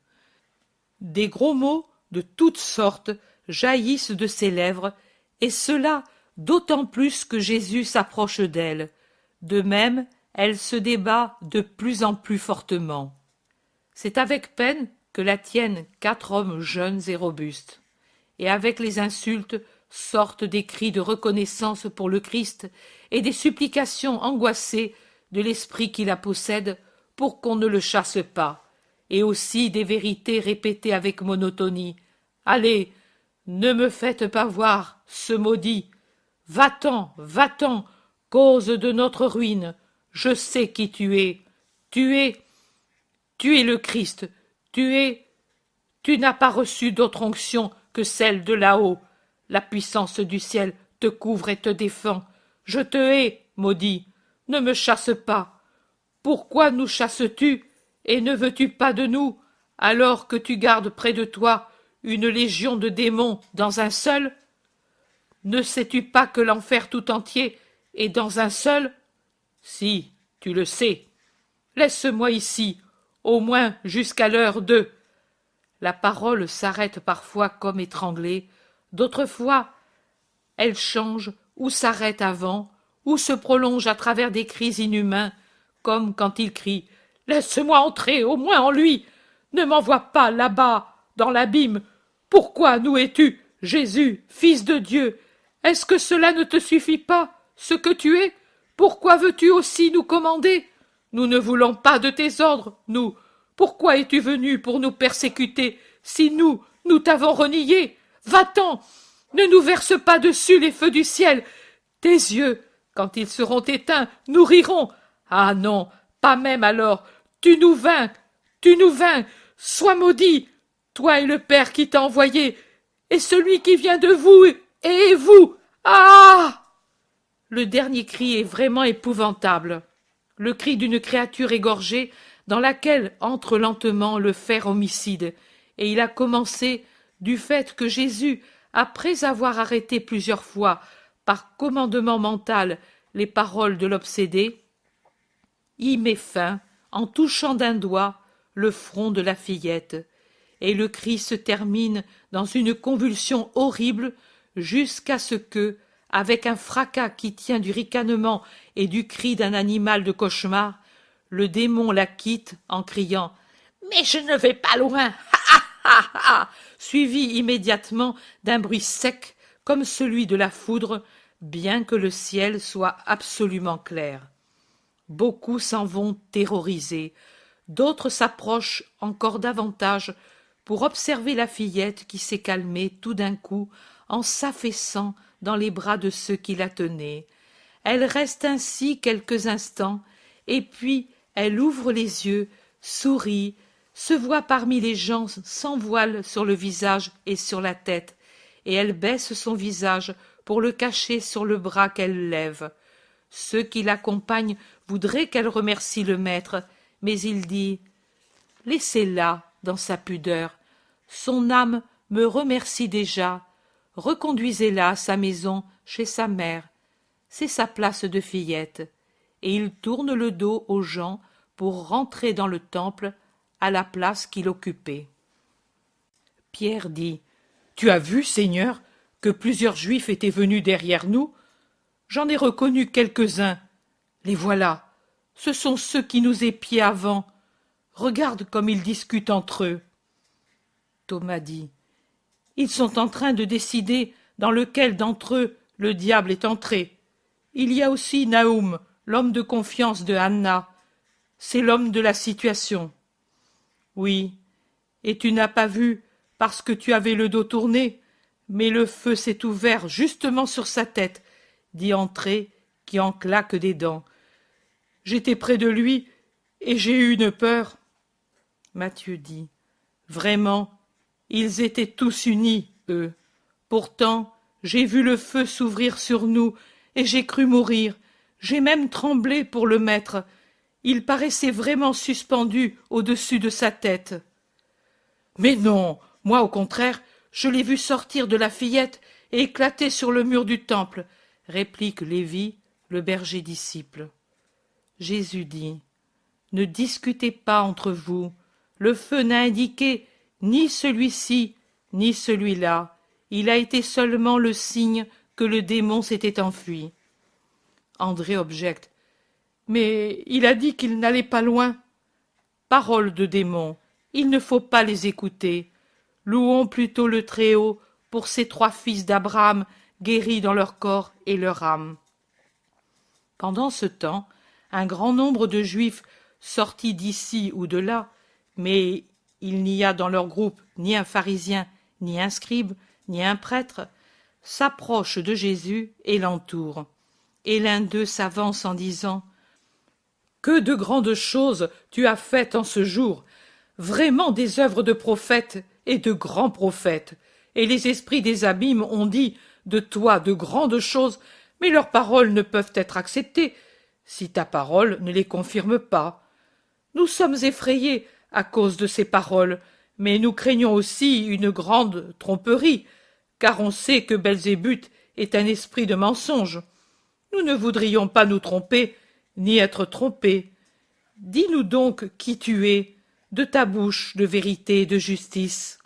Des gros mots de toutes sortes jaillissent de ses lèvres, et cela d'autant plus que Jésus s'approche d'elle. De même, elle se débat de plus en plus fortement. C'est avec peine que la tiennent 4 hommes jeunes et robustes. Et avec les insultes sortent des cris de reconnaissance pour le Christ et des supplications angoissées de l'esprit qui la possède pour qu'on ne le chasse pas, et aussi des vérités répétées avec monotonie. « Allez, ne me faites pas voir ce maudit. Va-t'en, va-t'en, cause de notre ruine. Je sais qui tu es. Tu es le Christ. Tu n'as pas reçu d'autre onction que celle de là-haut. La puissance du ciel te couvre et te défend. Je te hais, maudit. Ne me chasse pas. Pourquoi nous chasses-tu et ne veux-tu pas de nous, alors que tu gardes près de toi une légion de démons dans un seul? Ne sais-tu pas que l'enfer tout entier est dans un seul? Si, tu le sais. Laisse-moi ici, au moins jusqu'à l'heure de... La parole s'arrête parfois comme étranglée, d'autres fois elle change ou s'arrête avant, ou se prolonge à travers des cris inhumains, comme quand il crie « Laisse-moi entrer au moins en lui! Ne m'envoie pas là-bas, dans l'abîme! Pourquoi nous es-tu, Jésus, Fils de Dieu? Est-ce que cela ne te suffit pas, ce que tu es? Pourquoi veux-tu aussi nous commander? Nous ne voulons pas de tes ordres, nous. Pourquoi es-tu venu pour nous persécuter, si nous t'avons renié, va-t'en, ne nous verse pas dessus les feux du ciel. Tes yeux, quand ils seront éteints, nous rirons. Ah non, pas même alors, tu nous vains, sois maudit, toi et le Père qui t'a envoyé, et celui qui vient de vous, et vous. Ah! Le dernier cri est vraiment épouvantable. Le cri d'une créature égorgée dans laquelle entre lentement le fer homicide, et il a commencé du fait que Jésus, après avoir arrêté plusieurs fois, par commandement mental, les paroles de l'obsédé, y met fin, en touchant d'un doigt le front de la fillette, et le cri se termine dans une convulsion horrible jusqu'à ce que, avec un fracas qui tient du ricanement et du cri d'un animal de cauchemar, le démon la quitte en criant « Mais je ne vais pas loin !» ha ha ha, suivi immédiatement d'un bruit sec comme celui de la foudre, bien que le ciel soit absolument clair. Beaucoup s'en vont terrorisés, d'autres s'approchent encore davantage pour observer la fillette qui s'est calmée tout d'un coup en s'affaissant dans les bras de ceux qui la tenaient. Elle reste ainsi quelques instants, et puis elle ouvre les yeux, sourit, se voit parmi les gens sans voile sur le visage et sur la tête, et elle baisse son visage pour le cacher sur le bras qu'elle lève. Ceux qui l'accompagnent voudraient qu'elle remercie le maître, mais il dit « Laissez-la dans sa pudeur, son âme me remercie déjà, reconduisez-la à sa maison, chez sa mère, c'est sa place de fillette. » Et il tourne le dos aux gens pour rentrer dans le temple à la place qu'il occupait. Pierre dit « Tu as vu, Seigneur, que plusieurs Juifs étaient venus derrière nous? J'en ai reconnu quelques-uns. Les voilà. Ce sont ceux qui nous épiaient avant. Regarde comme ils discutent entre eux. » Thomas dit « Ils sont en train de décider dans lequel d'entre eux le diable est entré. Il y a aussi Naoum, l'homme de confiance de Anna. C'est l'homme de la situation. » Oui, et tu n'as pas vu, parce que tu avais le dos tourné, mais le feu s'est ouvert justement sur sa tête, dit Entrée, qui en claque des dents. J'étais près de lui, et j'ai eu une peur. Matthieu dit, vraiment, ils étaient tous unis, eux. Pourtant, j'ai vu le feu s'ouvrir sur nous, et j'ai cru mourir. J'ai même tremblé pour le maître. Il paraissait vraiment suspendu au-dessus de sa tête. Mais non, moi au contraire, je l'ai vu sortir de la fillette et éclater sur le mur du temple, réplique Lévi, le berger disciple. Jésus dit, ne discutez pas entre vous, le feu n'a indiqué ni celui-ci, ni celui-là, il a été seulement le signe que le démon s'était enfui. André objecte, mais il a dit qu'il n'allait pas loin. Paroles de démon, il ne faut pas les écouter. Louons plutôt le Très-Haut pour ces 3 fils d'Abraham guéris dans leur corps et leur âme. Pendant ce temps, un grand nombre de Juifs sortis d'ici ou de là, mais il n'y a dans leur groupe ni un pharisien, ni un scribe, ni un prêtre, s'approchent de Jésus et l'entourent. Et l'un d'eux s'avance en disant « Que de grandes choses tu as faites en ce jour, vraiment des œuvres de prophètes et de grands prophètes, et les esprits des abîmes ont dit de toi de grandes choses, mais leurs paroles ne peuvent être acceptées, si ta parole ne les confirme pas. Nous sommes effrayés à cause de ces paroles, mais nous craignons aussi une grande tromperie, car on sait que Belzébuth est un esprit de mensonge. Nous ne voudrions pas nous tromper, ni être trompés. Dis-nous donc qui tu es, de ta bouche de vérité et de justice.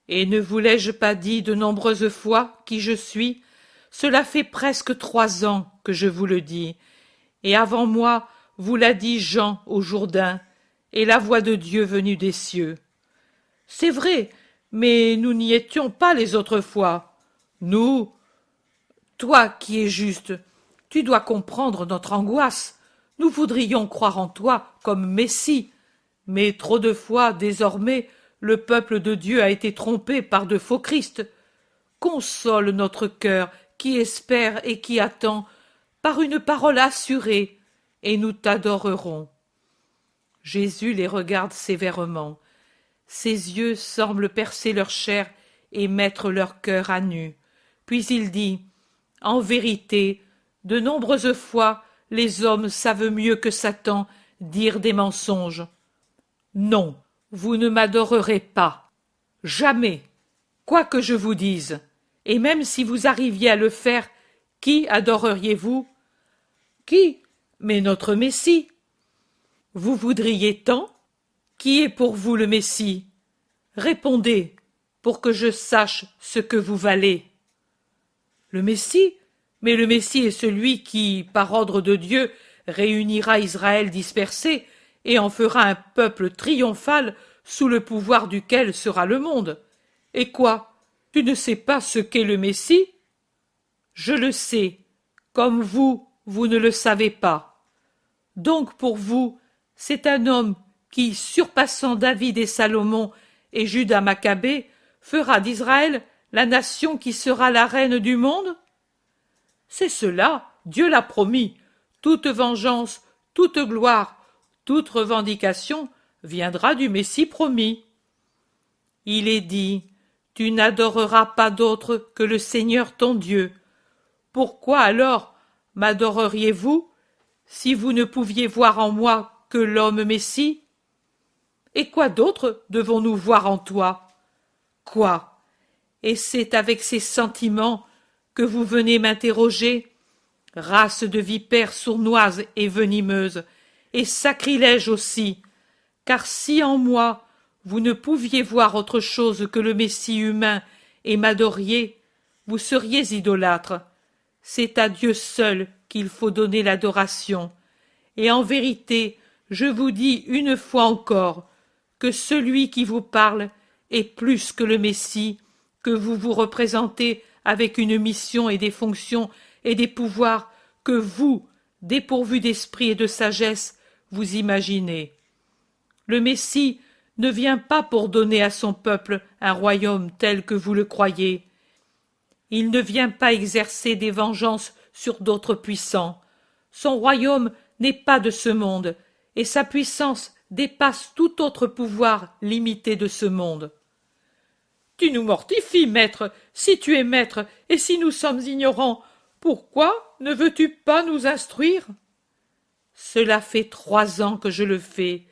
Et ne vous l'ai-je pas dit de nombreuses fois qui je suis? Cela fait presque 3 ans que je vous le dis, et avant moi vous l'a dit Jean au Jourdain, et la voix de Dieu venue des cieux. C'est vrai, mais nous n'y étions pas les autres fois. Nous, toi qui es juste, tu dois comprendre notre angoisse. Nous voudrions croire en toi comme Messie, mais trop de fois, désormais, le peuple de Dieu a été trompé par de faux Christ. Console notre cœur qui espère et qui attend par une parole assurée, et nous t'adorerons. » Jésus les regarde sévèrement. Ses yeux semblent percer leur chair et mettre leur cœur à nu. Puis il dit, « En vérité, de nombreuses fois, les hommes savent mieux que Satan dire des mensonges. Non, vous ne m'adorerez pas. Jamais, quoi que je vous dise. Et même si vous arriviez à le faire, qui adoreriez-vous? Qui? Mais notre Messie. Vous voudriez tant? Qui est pour vous le Messie? Répondez, pour que je sache ce que vous valez. Le Messie? Mais le Messie est celui qui, par ordre de Dieu, réunira Israël dispersé et en fera un peuple triomphal sous le pouvoir duquel sera le monde. Et quoi? Tu ne sais pas ce qu'est le Messie? Je le sais, comme vous, vous ne le savez pas. Donc pour vous, c'est un homme qui, surpassant David et Salomon et Judas Maccabée, fera d'Israël la nation qui sera la reine du monde? C'est cela, Dieu l'a promis. Toute vengeance, toute gloire, toute revendication viendra du Messie promis. Il est dit, tu n'adoreras pas d'autre que le Seigneur ton Dieu. Pourquoi alors m'adoreriez-vous si vous ne pouviez voir en moi que l'homme Messie? Et quoi d'autre devons-nous voir en toi? Quoi? Et c'est avec ces sentiments que vous venez m'interroger, race de vipères sournoises et venimeuses, et sacrilège aussi, car si en moi vous ne pouviez voir autre chose que le Messie humain et m'adoriez, vous seriez idolâtres. C'est à Dieu seul qu'il faut donner l'adoration. Et en vérité, je vous dis une fois encore, que celui qui vous parle est plus que le Messie, que vous vous représentez avec une mission et des fonctions et des pouvoirs que vous, dépourvus d'esprit et de sagesse, vous imaginez. Le Messie ne vient pas pour donner à son peuple un royaume tel que vous le croyez. Il ne vient pas exercer des vengeances sur d'autres puissants. Son royaume n'est pas de ce monde, et sa puissance dépasse tout autre pouvoir limité de ce monde. Tu nous mortifies, maître, si tu es maître, et si nous sommes ignorants, pourquoi ne veux-tu pas nous instruire? Cela fait 3 ans que je le fais,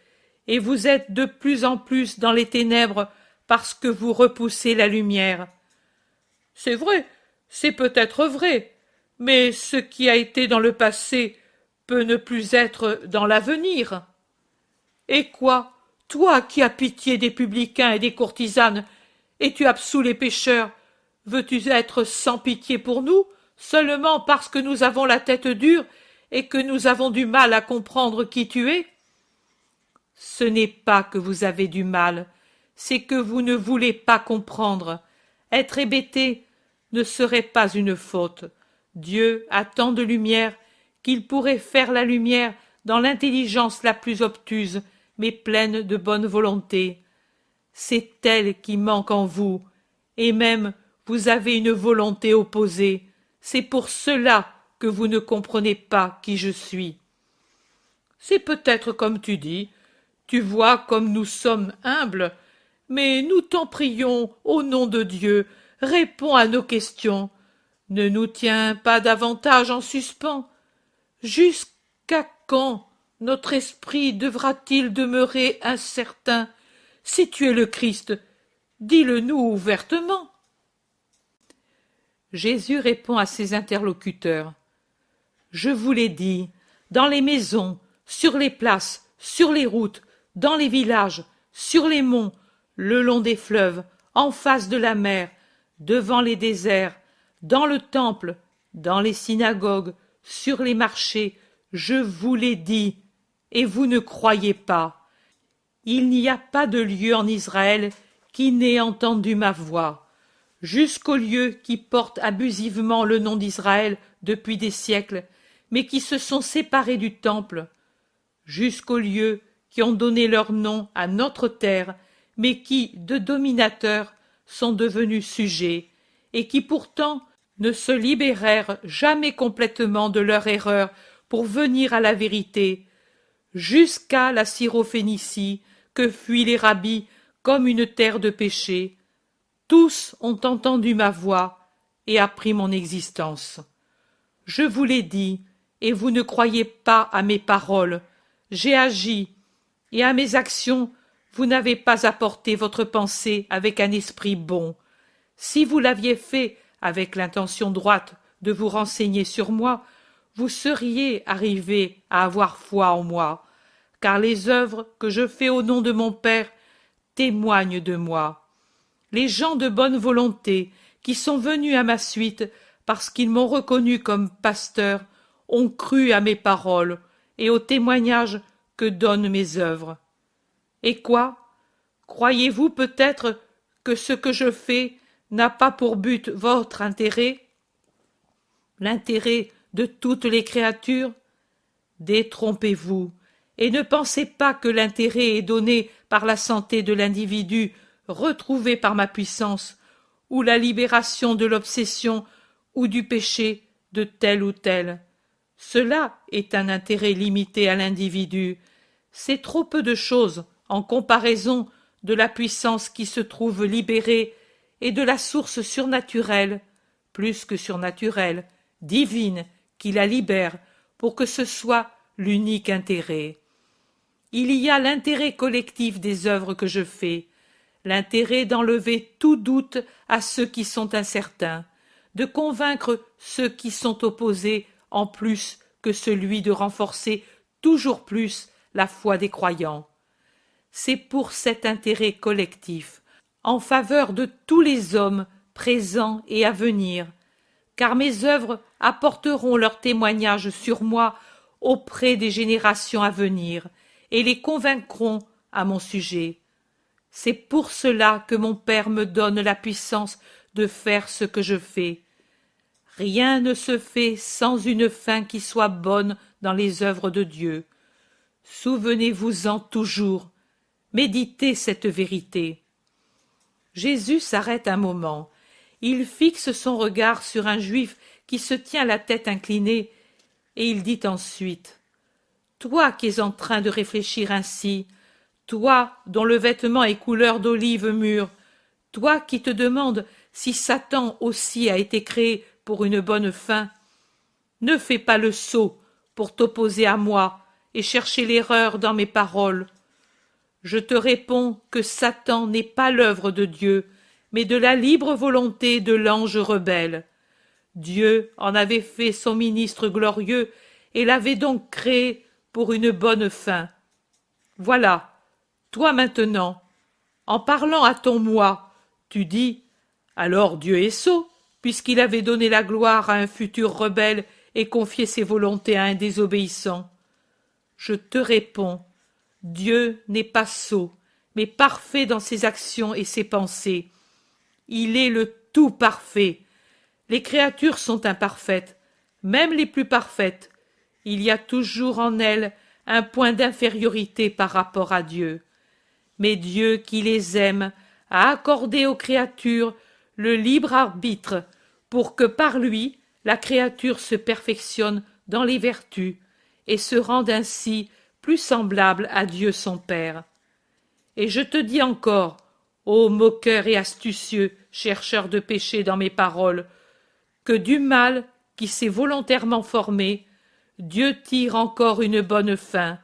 et vous êtes de plus en plus dans les ténèbres parce que vous repoussez la lumière. C'est vrai, c'est peut-être vrai, mais ce qui a été dans le passé peut ne plus être dans l'avenir. Et quoi, toi qui as pitié des publicains et des courtisanes, et tu absous les pécheurs, veux-tu être sans pitié pour nous, seulement parce que nous avons la tête dure et que nous avons du mal à comprendre qui tu es? Ce n'est pas que vous avez du mal, c'est que vous ne voulez pas comprendre. Être hébété ne serait pas une faute. Dieu a tant de lumière qu'il pourrait faire la lumière dans l'intelligence la plus obtuse, mais pleine de bonne volonté. C'est elle qui manque en vous, et même vous avez une volonté opposée. C'est pour cela que vous ne comprenez pas qui je suis. C'est peut-être comme tu dis, tu vois comme nous sommes humbles, mais nous t'en prions, au nom de Dieu, réponds à nos questions. Ne nous tiens pas davantage en suspens. Jusqu'à quand notre esprit devra-t-il demeurer incertain? Si tu es le Christ, dis-le-nous ouvertement. Jésus répond à ses interlocuteurs. Je vous l'ai dit, dans les maisons, sur les places, sur les routes, dans les villages, sur les monts, le long des fleuves, en face de la mer, devant les déserts, dans le temple, dans les synagogues, sur les marchés, je vous l'ai dit, et vous ne croyez pas. Il n'y a pas de lieu en Israël qui n'ait entendu ma voix, jusqu'aux lieux qui portent abusivement le nom d'Israël depuis des siècles, mais qui se sont séparés du temple, jusqu'aux lieux qui ont donné leur nom à notre terre, mais qui, de dominateurs, sont devenus sujets, et qui pourtant ne se libérèrent jamais complètement de leur erreur pour venir à la vérité, jusqu'à la Syrophénicie, que fuient les rabbis comme une terre de péché. Tous ont entendu ma voix et appris mon existence. Je vous l'ai dit, et vous ne croyez pas à mes paroles. J'ai agi, et à mes actions, vous n'avez pas apporté votre pensée avec un esprit bon. Si vous l'aviez fait avec l'intention droite de vous renseigner sur moi, vous seriez arrivé à avoir foi en moi, car les œuvres que je fais au nom de mon Père témoignent de moi. Les gens de bonne volonté qui sont venus à ma suite parce qu'ils m'ont reconnu comme pasteur ont cru à mes paroles et au témoignage que donnent mes œuvres. Et quoi? Croyez-vous peut-être que ce que je fais n'a pas pour but votre intérêt, l'intérêt de toutes les créatures? Détrompez-vous, et ne pensez pas que l'intérêt est donné par la santé de l'individu retrouvé par ma puissance, ou la libération de l'obsession ou du péché de tel ou tel. Cela est un intérêt limité à l'individu. C'est trop peu de choses en comparaison de la puissance qui se trouve libérée et de la source surnaturelle, plus que surnaturelle, divine, qui la libère pour que ce soit l'unique intérêt. Il y a l'intérêt collectif des œuvres que je fais, l'intérêt d'enlever tout doute à ceux qui sont incertains, de convaincre ceux qui sont opposés en plus que celui de renforcer toujours plus la foi des croyants. C'est pour cet intérêt collectif, en faveur de tous les hommes présents et à venir, car mes œuvres apporteront leur témoignage sur moi auprès des générations à venir et les convaincront à mon sujet. C'est pour cela que mon Père me donne la puissance de faire ce que je fais. Rien ne se fait sans une fin qui soit bonne dans les œuvres de Dieu. Souvenez-vous-en toujours, méditez cette vérité. Jésus s'arrête un moment. Il fixe son regard sur un juif qui se tient la tête inclinée, et il dit ensuite: « Toi qui es en train de réfléchir ainsi, toi dont le vêtement est couleur d'olive mûre, toi qui te demandes si Satan aussi a été créé pour une bonne fin, ne fais pas le sot pour t'opposer à moi et chercher l'erreur dans mes paroles. Je te réponds que Satan n'est pas l'œuvre de Dieu, mais de la libre volonté de l'ange rebelle. Dieu en avait fait son ministre glorieux et l'avait donc créé pour une bonne fin. Voilà, toi maintenant, en parlant à ton moi, tu dis: alors Dieu est sot, puisqu'il avait donné la gloire à un futur rebelle et confié ses volontés à un désobéissant. Je te réponds: Dieu n'est pas sot, mais parfait dans ses actions et ses pensées. Il est le tout parfait. Les créatures sont imparfaites, même les plus parfaites. Il y a toujours en elles un point d'infériorité par rapport à Dieu. Mais Dieu qui les aime a accordé aux créatures le libre arbitre pour que par lui la créature se perfectionne dans les vertus et se rende ainsi plus semblable à Dieu son Père. Et je te dis encore, ô moqueur et astucieux, chercheur de péché dans mes paroles, que du mal qui s'est volontairement formé, Dieu tire encore une bonne fin,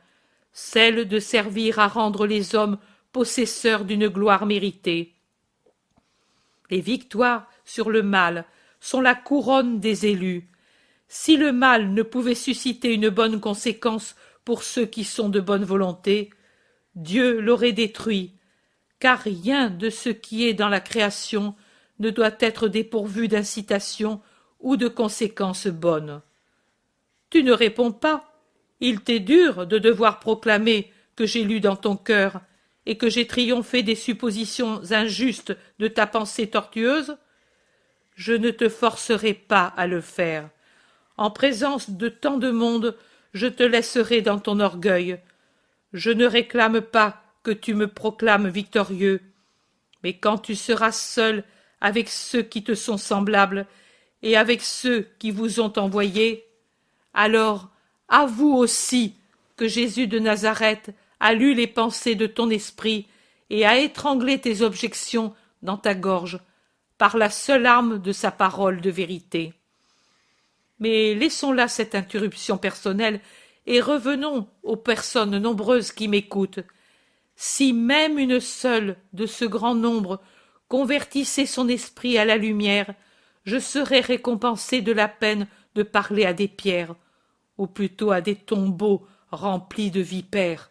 celle de servir à rendre les hommes possesseurs d'une gloire méritée. Les victoires sur le mal sont la couronne des élus. Si le mal ne pouvait susciter une bonne conséquence pour ceux qui sont de bonne volonté, Dieu l'aurait détruit, car rien de ce qui est dans la création ne doit être dépourvu d'incitation ou de conséquences bonnes. Tu ne réponds pas. Il t'est dur de devoir proclamer que j'ai lu dans ton cœur et que j'ai triomphé des suppositions injustes de ta pensée tortueuse. Je ne te forcerai pas à le faire. En présence de tant de monde, je te laisserai dans ton orgueil. Je ne réclame pas que tu me proclames victorieux, mais quand tu seras seul avec ceux qui te sont semblables et avec ceux qui vous ont envoyés, alors avoue aussi que Jésus de Nazareth a lu les pensées de ton esprit et a étranglé tes objections dans ta gorge par la seule arme de sa parole de vérité. Mais laissons là cette interruption personnelle et revenons aux personnes nombreuses qui m'écoutent. Si même une seule de ce grand nombre convertissait son esprit à la lumière, je serais récompensé de la peine de parler à des pierres, ou plutôt à des tombeaux remplis de vipères.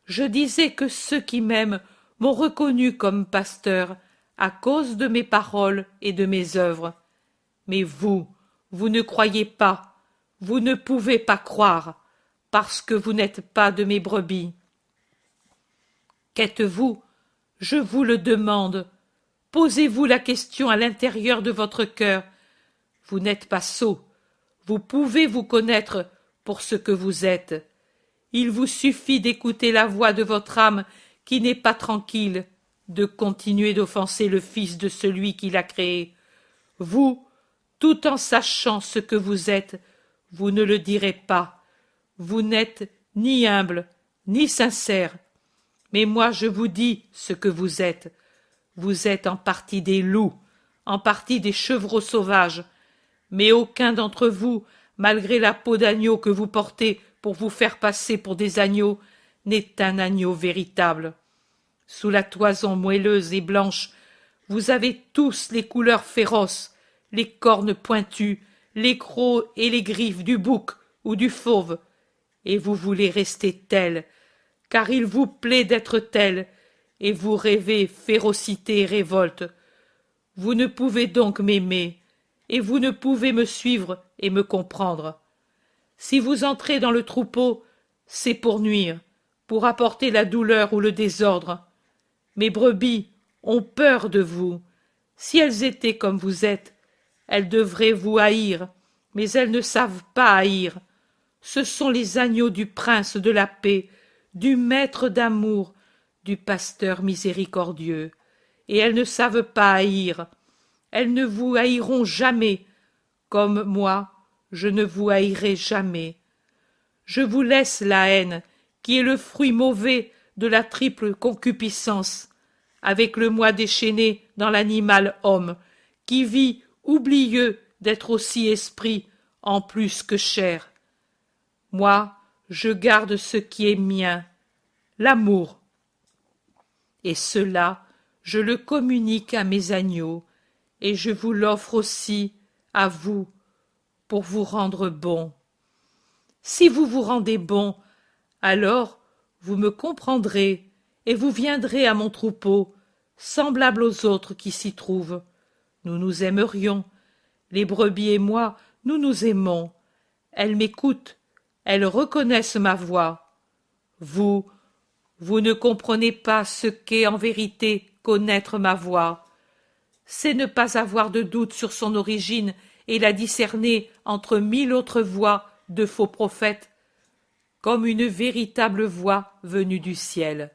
Je disais que ceux qui m'aiment m'ont reconnu comme pasteur à cause de mes paroles et de mes œuvres. Mais vous ne croyez pas, vous ne pouvez pas croire, parce que vous n'êtes pas de mes brebis. Qu'êtes-vous? Je vous le demande. Posez-vous la question à l'intérieur de votre cœur. Vous n'êtes pas sot. Vous pouvez vous connaître pour ce que vous êtes. Il vous suffit d'écouter la voix de votre âme qui n'est pas tranquille, de continuer d'offenser le Fils de celui qui l'a créé. Vous, tout en sachant ce que vous êtes, vous ne le direz pas. Vous n'êtes ni humble, ni sincère. Mais moi je vous dis ce que vous êtes. Vous êtes en partie des loups, en partie des chevreaux sauvages, mais aucun d'entre vous, malgré la peau d'agneau que vous portez pour vous faire passer pour des agneaux, n'est un agneau véritable. Sous la toison moelleuse et blanche, vous avez tous les couleurs féroces, les cornes pointues, les crocs et les griffes du bouc ou du fauve, et vous voulez rester tel, car il vous plaît d'être tel, et vous rêvez férocité et révolte. Vous ne pouvez donc m'aimer, et vous ne pouvez me suivre et me comprendre. Si vous entrez dans le troupeau, c'est pour nuire, pour apporter la douleur ou le désordre. Mes brebis ont peur de vous. Si elles étaient comme vous êtes, elles devraient vous haïr, mais elles ne savent pas haïr. Ce sont les agneaux du prince de la paix, du maître d'amour, du pasteur miséricordieux, et elles ne savent pas haïr. Elles ne vous haïront jamais, comme moi, je ne vous haïrai jamais. Je vous laisse la haine, qui est le fruit mauvais de la triple concupiscence, avec le moi déchaîné dans l'animal homme, qui vit oublieux d'être aussi esprit en plus que chair. Moi, je garde ce qui est mien, l'amour. Et cela, je le communique à mes agneaux, et je vous l'offre aussi à vous, pour vous rendre bon. Si vous vous rendez bon, alors vous me comprendrez, et vous viendrez à mon troupeau, semblable aux autres qui s'y trouvent. Nous nous aimerions. Les brebis et moi, nous nous aimons. Elles m'écoutent, elles reconnaissent ma voix. Vous ne comprenez pas ce qu'est en vérité connaître ma voix. C'est ne pas avoir de doute sur son origine et la discerner entre 1000 autres voix de faux prophètes, comme une véritable voix venue du ciel,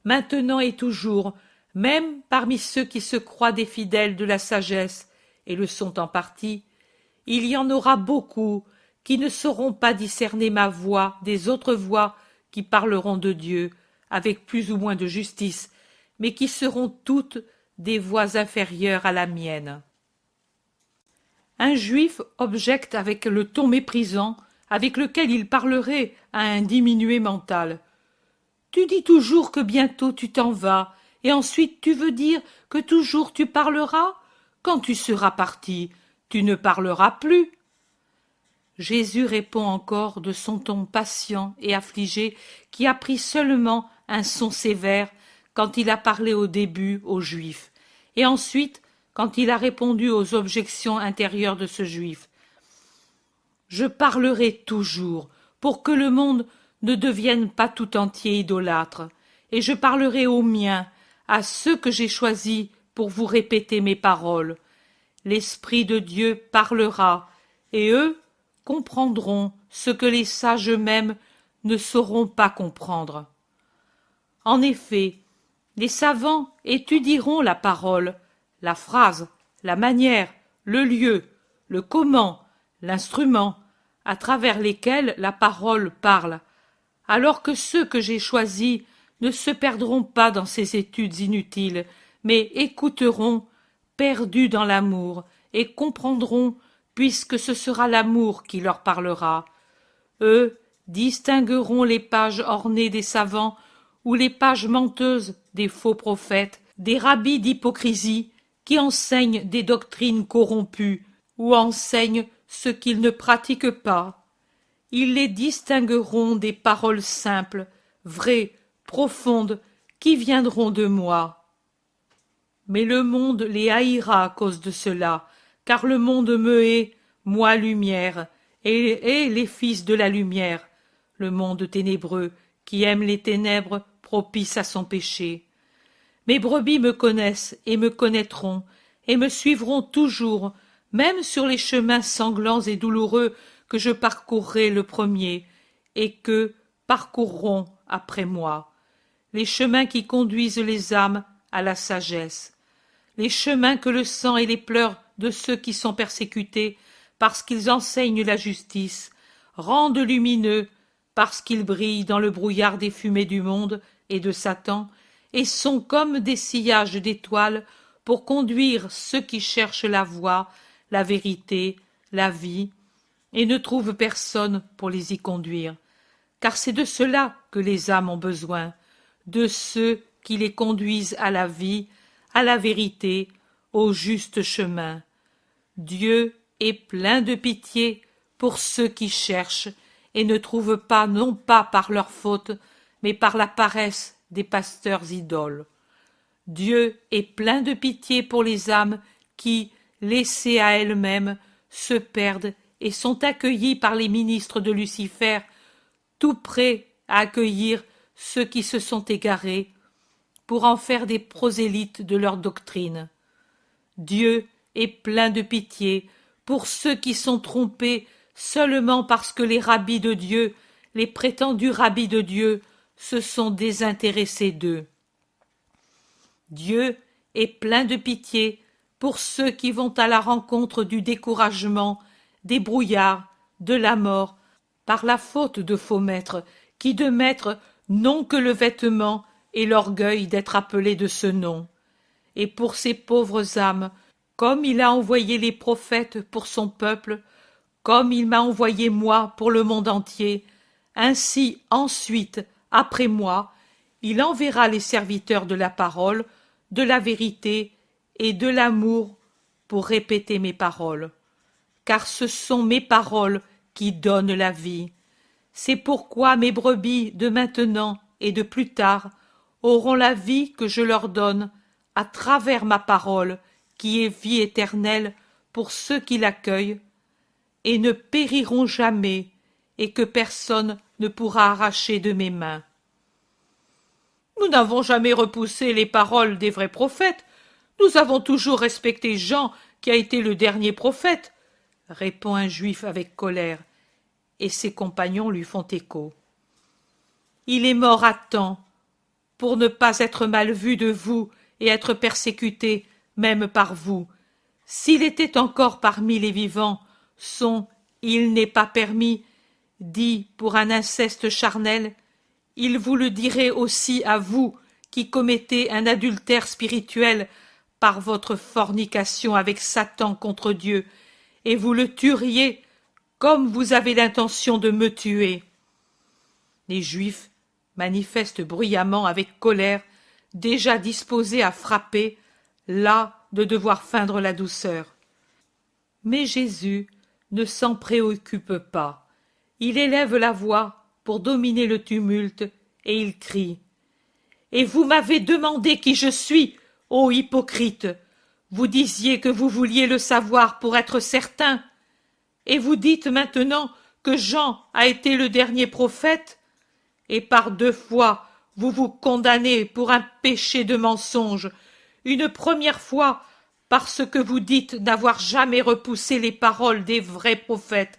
maintenant et toujours, même parmi ceux qui se croient des fidèles de la sagesse, et le sont en partie, il y en aura beaucoup qui ne sauront pas discerner ma voix des autres voix qui parleront de Dieu, avec plus ou moins de justice, mais qui seront toutes des voix inférieures à la mienne. Un juif objecte avec le ton méprisant avec lequel il parlerait à un diminué mental. Tu dis toujours que bientôt tu t'en vas, et ensuite tu veux dire que toujours tu parleras? Quand tu seras parti, tu ne parleras plus. Jésus répond encore de son ton patient et affligé qui a pris seulement un son sévère quand il a parlé au début aux Juifs, et ensuite quand il a répondu aux objections intérieures de ce Juif. Je parlerai toujours pour que le monde ne devienne pas tout entier idolâtre, et je parlerai aux miens, à ceux que j'ai choisis pour vous répéter mes paroles. L'Esprit de Dieu parlera, et eux comprendront ce que les sages eux-mêmes ne sauront pas comprendre. En effet, les savants étudieront la parole, la phrase, la manière, le lieu, le comment, l'instrument, à travers lesquels la parole parle, alors que ceux que j'ai choisis ne se perdront pas dans ces études inutiles, mais écouteront, perdus dans l'amour, et comprendront, puisque ce sera l'amour qui leur parlera. Eux distingueront les pages ornées des savants ou les pages menteuses des faux prophètes, des rabbis d'hypocrisie qui enseignent des doctrines corrompues ou enseignent ce qu'ils ne pratiquent pas. Ils les distingueront des paroles simples, vraies, profondes, qui viendront de moi. Mais le monde les haïra à cause de cela, car le monde me hait, moi lumière, et les fils de la lumière, le monde ténébreux, qui aime les ténèbres, propice à son péché. Mes brebis me connaissent et me connaîtront, et me suivront toujours, même sur les chemins sanglants et douloureux que je parcourrai le premier, et que parcourront après moi, les chemins qui conduisent les âmes à la sagesse, les chemins que le sang et les pleurs de ceux qui sont persécutés, parce qu'ils enseignent la justice, rendent lumineux, parce qu'ils brillent dans le brouillard des fumées du monde et de Satan, et sont comme des sillages d'étoiles pour conduire ceux qui cherchent la voie, la vérité, la vie, et ne trouvent personne pour les y conduire. Car c'est de cela que les âmes ont besoin, de ceux qui les conduisent à la vie, à la vérité, au juste chemin. Dieu est plein de pitié pour ceux qui cherchent et ne trouvent pas, non pas par leur faute, mais par la paresse des pasteurs idoles. Dieu est plein de pitié pour les âmes qui, laissées à elles-mêmes, se perdent et sont accueillies par les ministres de Lucifer, tout prêts à accueillir ceux qui se sont égarés, pour en faire des prosélytes de leur doctrine. Dieu est plein de pitié pour ceux qui sont trompés seulement parce que les rabbis de Dieu, les prétendus rabbis de Dieu, se sont désintéressés d'eux. Dieu est plein de pitié pour ceux qui vont à la rencontre du découragement, des brouillards, de la mort, par la faute de faux maîtres, qui de maîtres n'ont que le vêtement et l'orgueil d'être appelés de ce nom. Et pour ces pauvres âmes, comme il a envoyé les prophètes pour son peuple, comme il m'a envoyé moi pour le monde entier, ainsi ensuite, après moi, il enverra les serviteurs de la parole, de la vérité et de l'amour pour répéter mes paroles. Car ce sont mes paroles qui donnent la vie. C'est pourquoi mes brebis de maintenant et de plus tard auront la vie que je leur donne à travers ma parole, qui est vie éternelle pour ceux qui l'accueillent, et ne périront jamais, et que personne ne pourra arracher de mes mains. Nous n'avons jamais repoussé les paroles des vrais prophètes, nous avons toujours respecté Jean, qui a été le dernier prophète, répond un juif avec colère, et ses compagnons lui font écho. Il est mort à temps, pour ne pas être mal vu de vous et être persécuté même par vous. S'il était encore parmi les vivants, son « il n'est pas permis » dit pour un inceste charnel, il vous le dirait aussi à vous qui commettez un adultère spirituel par votre fornication avec Satan contre Dieu, et vous le tueriez comme vous avez l'intention de me tuer. Les Juifs manifestent bruyamment avec colère, déjà disposés à frapper, las de devoir feindre la douceur. Mais Jésus ne s'en préoccupe pas. Il élève la voix pour dominer le tumulte, et il crie « Et vous m'avez demandé qui je suis, ô hypocrite! Vous disiez que vous vouliez le savoir pour être certain, et vous dites maintenant que Jean a été le dernier prophète, et par 2 fois vous vous condamnez pour un péché de mensonge, une première fois parce que vous dites n'avoir jamais repoussé les paroles des vrais prophètes,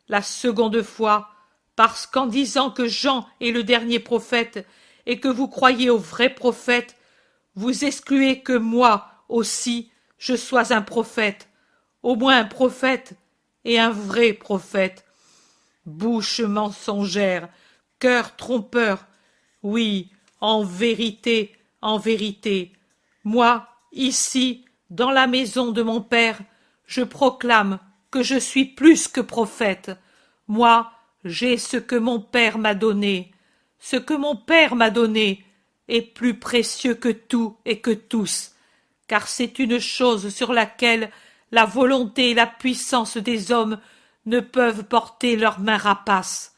la seconde fois parce qu'en disant que Jean est le dernier prophète, et que vous croyez aux vrais prophètes, vous excluez que moi aussi je sois un prophète, au moins un prophète et un vrai prophète. Bouche mensongère, cœur trompeur, oui, en vérité, moi, ici, dans la maison de mon père, je proclame que je suis plus que prophète. Moi, j'ai ce que mon père m'a donné. Ce que mon père m'a donné est plus précieux que tout et que tous, car c'est une chose sur laquelle la volonté et la puissance des hommes ne peuvent porter leurs mains rapaces.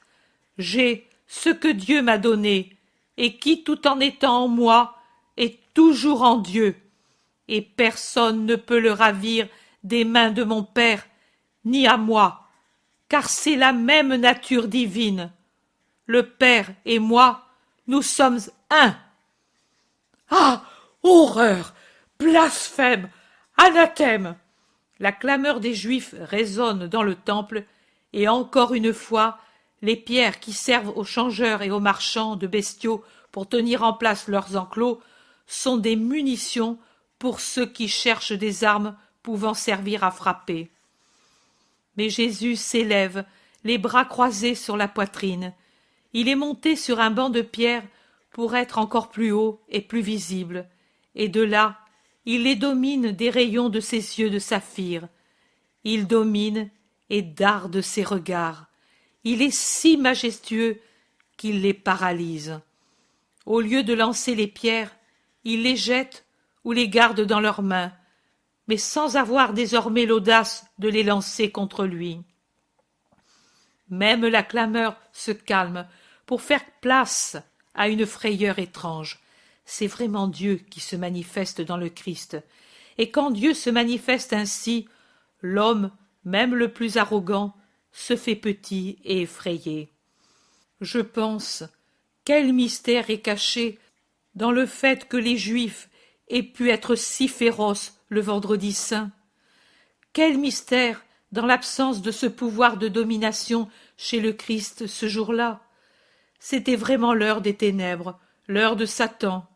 J'ai ce que Dieu m'a donné, et qui, tout en étant en moi, est toujours en Dieu, et personne ne peut le ravir des mains de mon Père, ni à moi, car c'est la même nature divine. Le Père et moi, nous sommes un. Ah! Horreur! Blasphème! Anathème! La clameur des Juifs résonne dans le temple, et encore une fois, les pierres qui servent aux changeurs et aux marchands de bestiaux pour tenir en place leurs enclos sont des munitions pour ceux qui cherchent des armes pouvant servir à frapper. Mais Jésus s'élève, les bras croisés sur la poitrine. Il est monté sur un banc de pierre pour être encore plus haut et plus visible, et de là, il les domine des rayons de ses yeux de saphir. Il domine et darde ses regards. Il est si majestueux qu'il les paralyse. Au lieu de lancer les pierres, il les jette ou les garde dans leurs mains, mais sans avoir désormais l'audace de les lancer contre lui. Même la clameur se calme pour faire place à une frayeur étrange. C'est vraiment Dieu qui se manifeste dans le Christ. Et quand Dieu se manifeste ainsi, l'homme, même le plus arrogant, se fait petit et effrayé. Je pense, quel mystère est caché dans le fait que les Juifs aient pu être si féroces le vendredi saint. Quel mystère dans l'absence de ce pouvoir de domination chez le Christ ce jour-là. C'était vraiment l'heure des ténèbres, l'heure de Satan,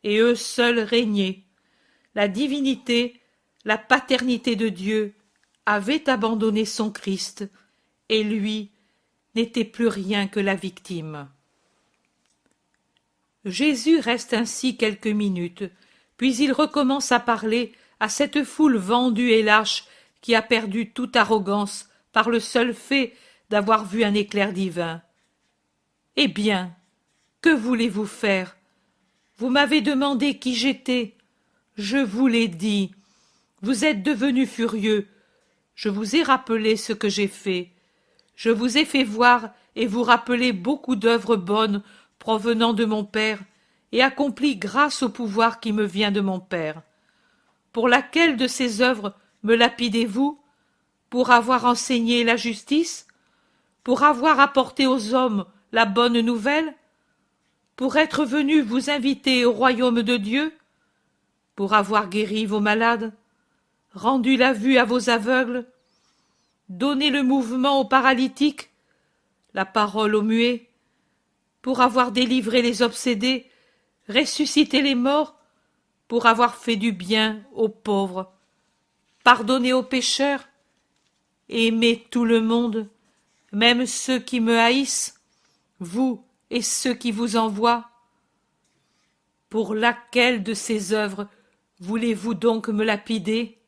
et eux seuls régnaient. La divinité, la paternité de Dieu avait abandonné son Christ, et lui n'était plus rien que la victime. Jésus reste ainsi quelques minutes, puis il recommence à parler à cette foule vendue et lâche qui a perdu toute arrogance par le seul fait d'avoir vu un éclair divin. « Eh bien, que voulez-vous faire? Vous m'avez demandé qui j'étais. Je vous l'ai dit. Vous êtes devenus furieux. Je vous ai rappelé ce que j'ai fait. Je vous ai fait voir et vous rappeler beaucoup d'œuvres bonnes provenant de mon Père et accomplies grâce au pouvoir qui me vient de mon Père. Pour laquelle de ces œuvres me lapidez-vous? Pour avoir enseigné la justice? Pour avoir apporté aux hommes la bonne nouvelle? Pour être venu vous inviter au royaume de Dieu? Pour avoir guéri vos malades? Rendu la vue à vos aveugles? Donné le mouvement aux paralytiques? La parole aux muets? Pour avoir délivré les obsédés? Ressuscité les morts? Pour avoir fait du bien aux pauvres? Pardonné aux pécheurs? Aimer tout le monde, même ceux qui me haïssent, vous et ceux qui vous envoient? Pour laquelle de ces œuvres voulez-vous donc me lapider?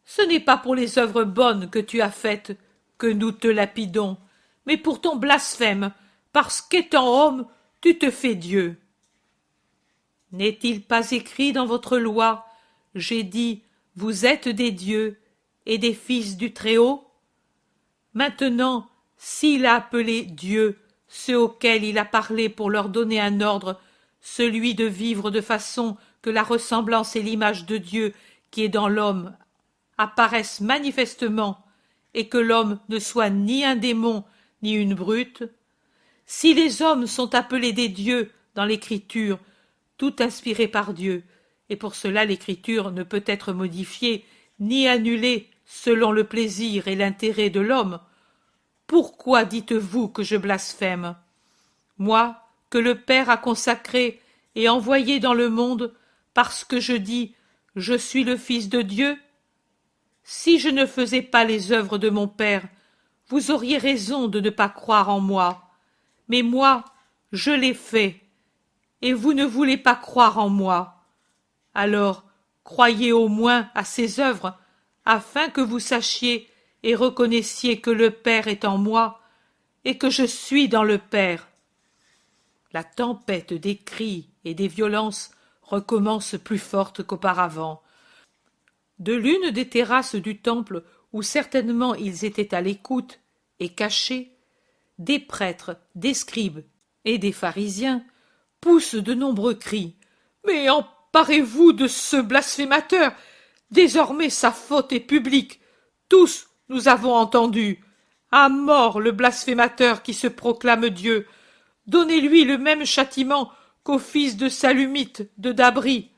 Ce n'est pas pour les œuvres bonnes que tu as faites que nous te lapidons, mais pour ton blasphème, parce qu'étant homme, tu te fais Dieu. N'est-il pas écrit dans votre loi, j'ai dit, vous êtes des dieux et des fils du Très-Haut? Maintenant, s'il a appelé Dieu ceux auxquels il a parlé pour leur donner un ordre, celui de vivre de façon que la ressemblance et l'image de Dieu qui est dans l'homme apparaissent manifestement et que l'homme ne soit ni un démon ni une brute, si les hommes sont appelés des dieux dans l'Écriture, tout inspiré par Dieu, et pour cela l'Écriture ne peut être modifiée ni annulée selon le plaisir et l'intérêt de l'homme, pourquoi dites-vous que je blasphème? Moi, que le Père a consacré et envoyé dans le monde, parce que je dis « Je suis le Fils de Dieu ». Si je ne faisais pas les œuvres de mon Père, vous auriez raison de ne pas croire en moi. Mais moi, je les fais, et vous ne voulez pas croire en moi. Alors, croyez au moins à ces œuvres, afin que vous sachiez et reconnaissiez que le Père est en moi, et que je suis dans le Père. La tempête des cris et des violences recommence plus forte qu'auparavant. De l'une des terrasses du temple, où certainement ils étaient à l'écoute et cachés, des prêtres, des scribes et des pharisiens poussent de nombreux cris. « Mais emparez-vous de ce blasphémateur! Désormais sa faute est publique. Tous nous avons entendu. À mort le blasphémateur qui se proclame Dieu. Donnez-lui le même châtiment qu'au fils de Salumite de Dabri.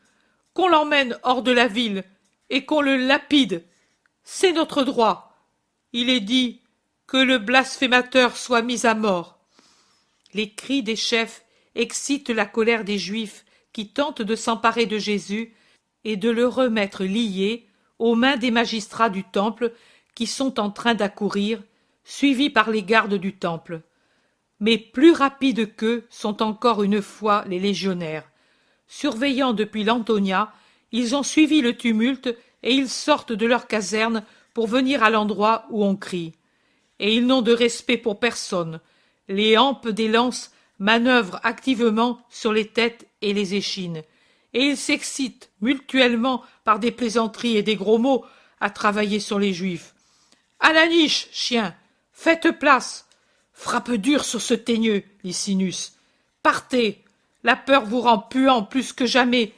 Qu'on l'emmène hors de la ville et qu'on le lapide. C'est notre droit. Il est dit que le blasphémateur soit mis à mort. » Les cris des chefs excitent la colère des Juifs qui tentent de s'emparer de Jésus et de le remettre lié aux mains des magistrats du temple qui sont en train d'accourir, suivis par les gardes du temple. Mais plus rapides qu'eux sont encore une fois les légionnaires. Surveillant depuis l'Antonia, ils ont suivi le tumulte et ils sortent de leur caserne pour venir à l'endroit où on crie. Et ils n'ont de respect pour personne. Les hampes des lances manœuvrent activement sur les têtes et les échines, et ils s'excitent mutuellement par des plaisanteries et des gros mots à travailler sur les Juifs. « À la niche, chien! Faites place! Frappe dur sur ce teigneux, Licinus! Partez! La peur vous rend puant plus que jamais.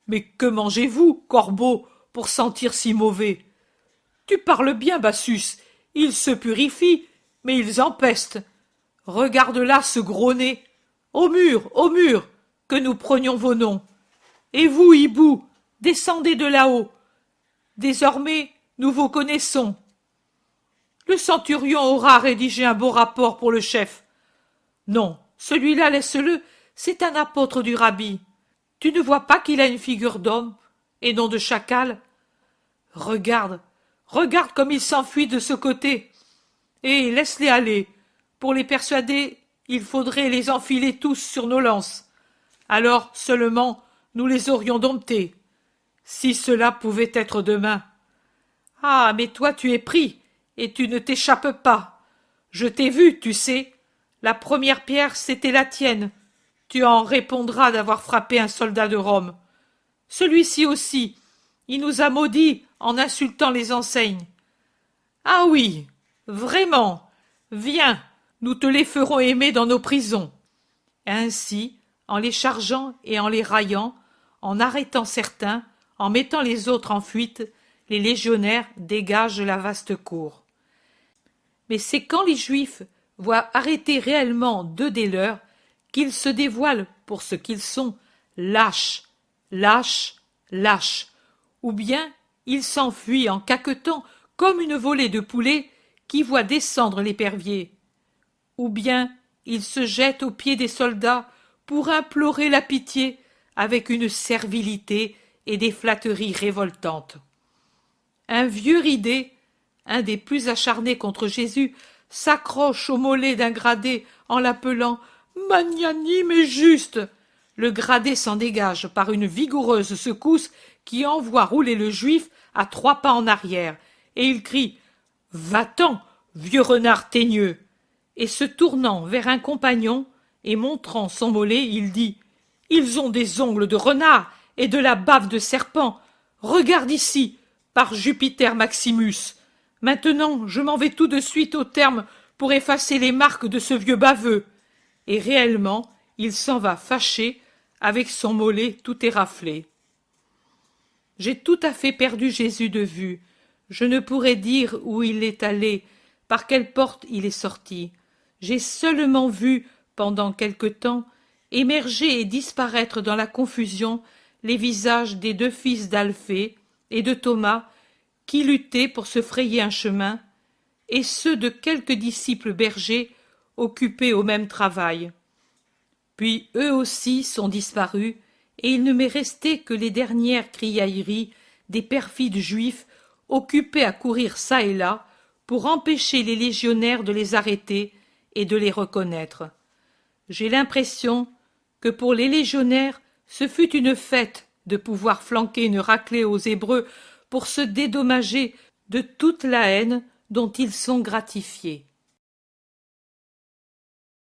Mais que mangez-vous, corbeau, pour sentir si mauvais? Tu parles bien, Bassus, ils se purifient, mais ils empestent. Regarde là ce gros nez. Au mur, que nous prenions vos noms. Et vous, hibou, descendez de là-haut. Désormais, nous vous connaissons. Le centurion aura rédigé un beau rapport pour le chef. Non, celui-là, laisse-le, c'est un apôtre du rabbi. Tu ne vois pas qu'il a une figure d'homme et non de chacal? Regarde comme il s'enfuit de ce côté. Et laisse-les aller. Pour les persuader, il faudrait les enfiler tous sur nos lances. Alors seulement nous les aurions domptés. Si cela pouvait être demain. Ah, mais toi tu es pris, et tu ne t'échappes pas. Je t'ai vu, tu sais. La première pierre, c'était la tienne. Tu en répondras d'avoir frappé un soldat de Rome. Celui-ci aussi, il nous a maudits en insultant les enseignes. Ah oui, vraiment, viens, nous te les ferons aimer dans nos prisons. » Ainsi, en les chargeant et en les raillant, en arrêtant certains, en mettant les autres en fuite, les légionnaires dégagent la vaste cour. Mais c'est quand les Juifs voient arrêter réellement deux des leurs qu'ils se dévoilent pour ce qu'ils sont, lâches, ou bien ils s'enfuient en caquetant comme une volée de poulets qui voit descendre l'épervier, ou bien ils se jettent aux pieds des soldats pour implorer la pitié avec une servilité et des flatteries révoltantes. Un vieux ridé, un des plus acharnés contre Jésus, s'accroche au mollet d'un gradé en l'appelant « magnanime et juste ». Le gradé s'en dégage par une vigoureuse secousse qui envoie rouler le Juif à 3 pas en arrière, et il crie « Va-t'en, vieux renard teigneux !» Et se tournant vers un compagnon et montrant son mollet, il dit « Ils ont des ongles de renard et de la bave de serpent. Regarde ici, par Jupiter Maximus. Maintenant, je m'en vais tout de suite au terme pour effacer les marques de ce vieux baveux. » Et réellement, il s'en va fâché, avec son mollet tout éraflé. J'ai tout à fait perdu Jésus de vue. Je ne pourrais dire où il est allé, par quelle porte il est sorti. J'ai seulement vu, pendant quelque temps, émerger et disparaître dans la confusion les visages des 2 fils d'Alphée et de Thomas qui luttaient pour se frayer un chemin, et ceux de quelques disciples bergers occupés au même travail. Puis eux aussi sont disparus, et il ne m'est resté que les dernières criailleries des perfides juifs occupés à courir çà et là pour empêcher les légionnaires de les arrêter et de les reconnaître. J'ai l'impression que pour les légionnaires ce fut une fête de pouvoir flanquer une raclée aux Hébreux pour se dédommager de toute la haine dont ils sont gratifiés.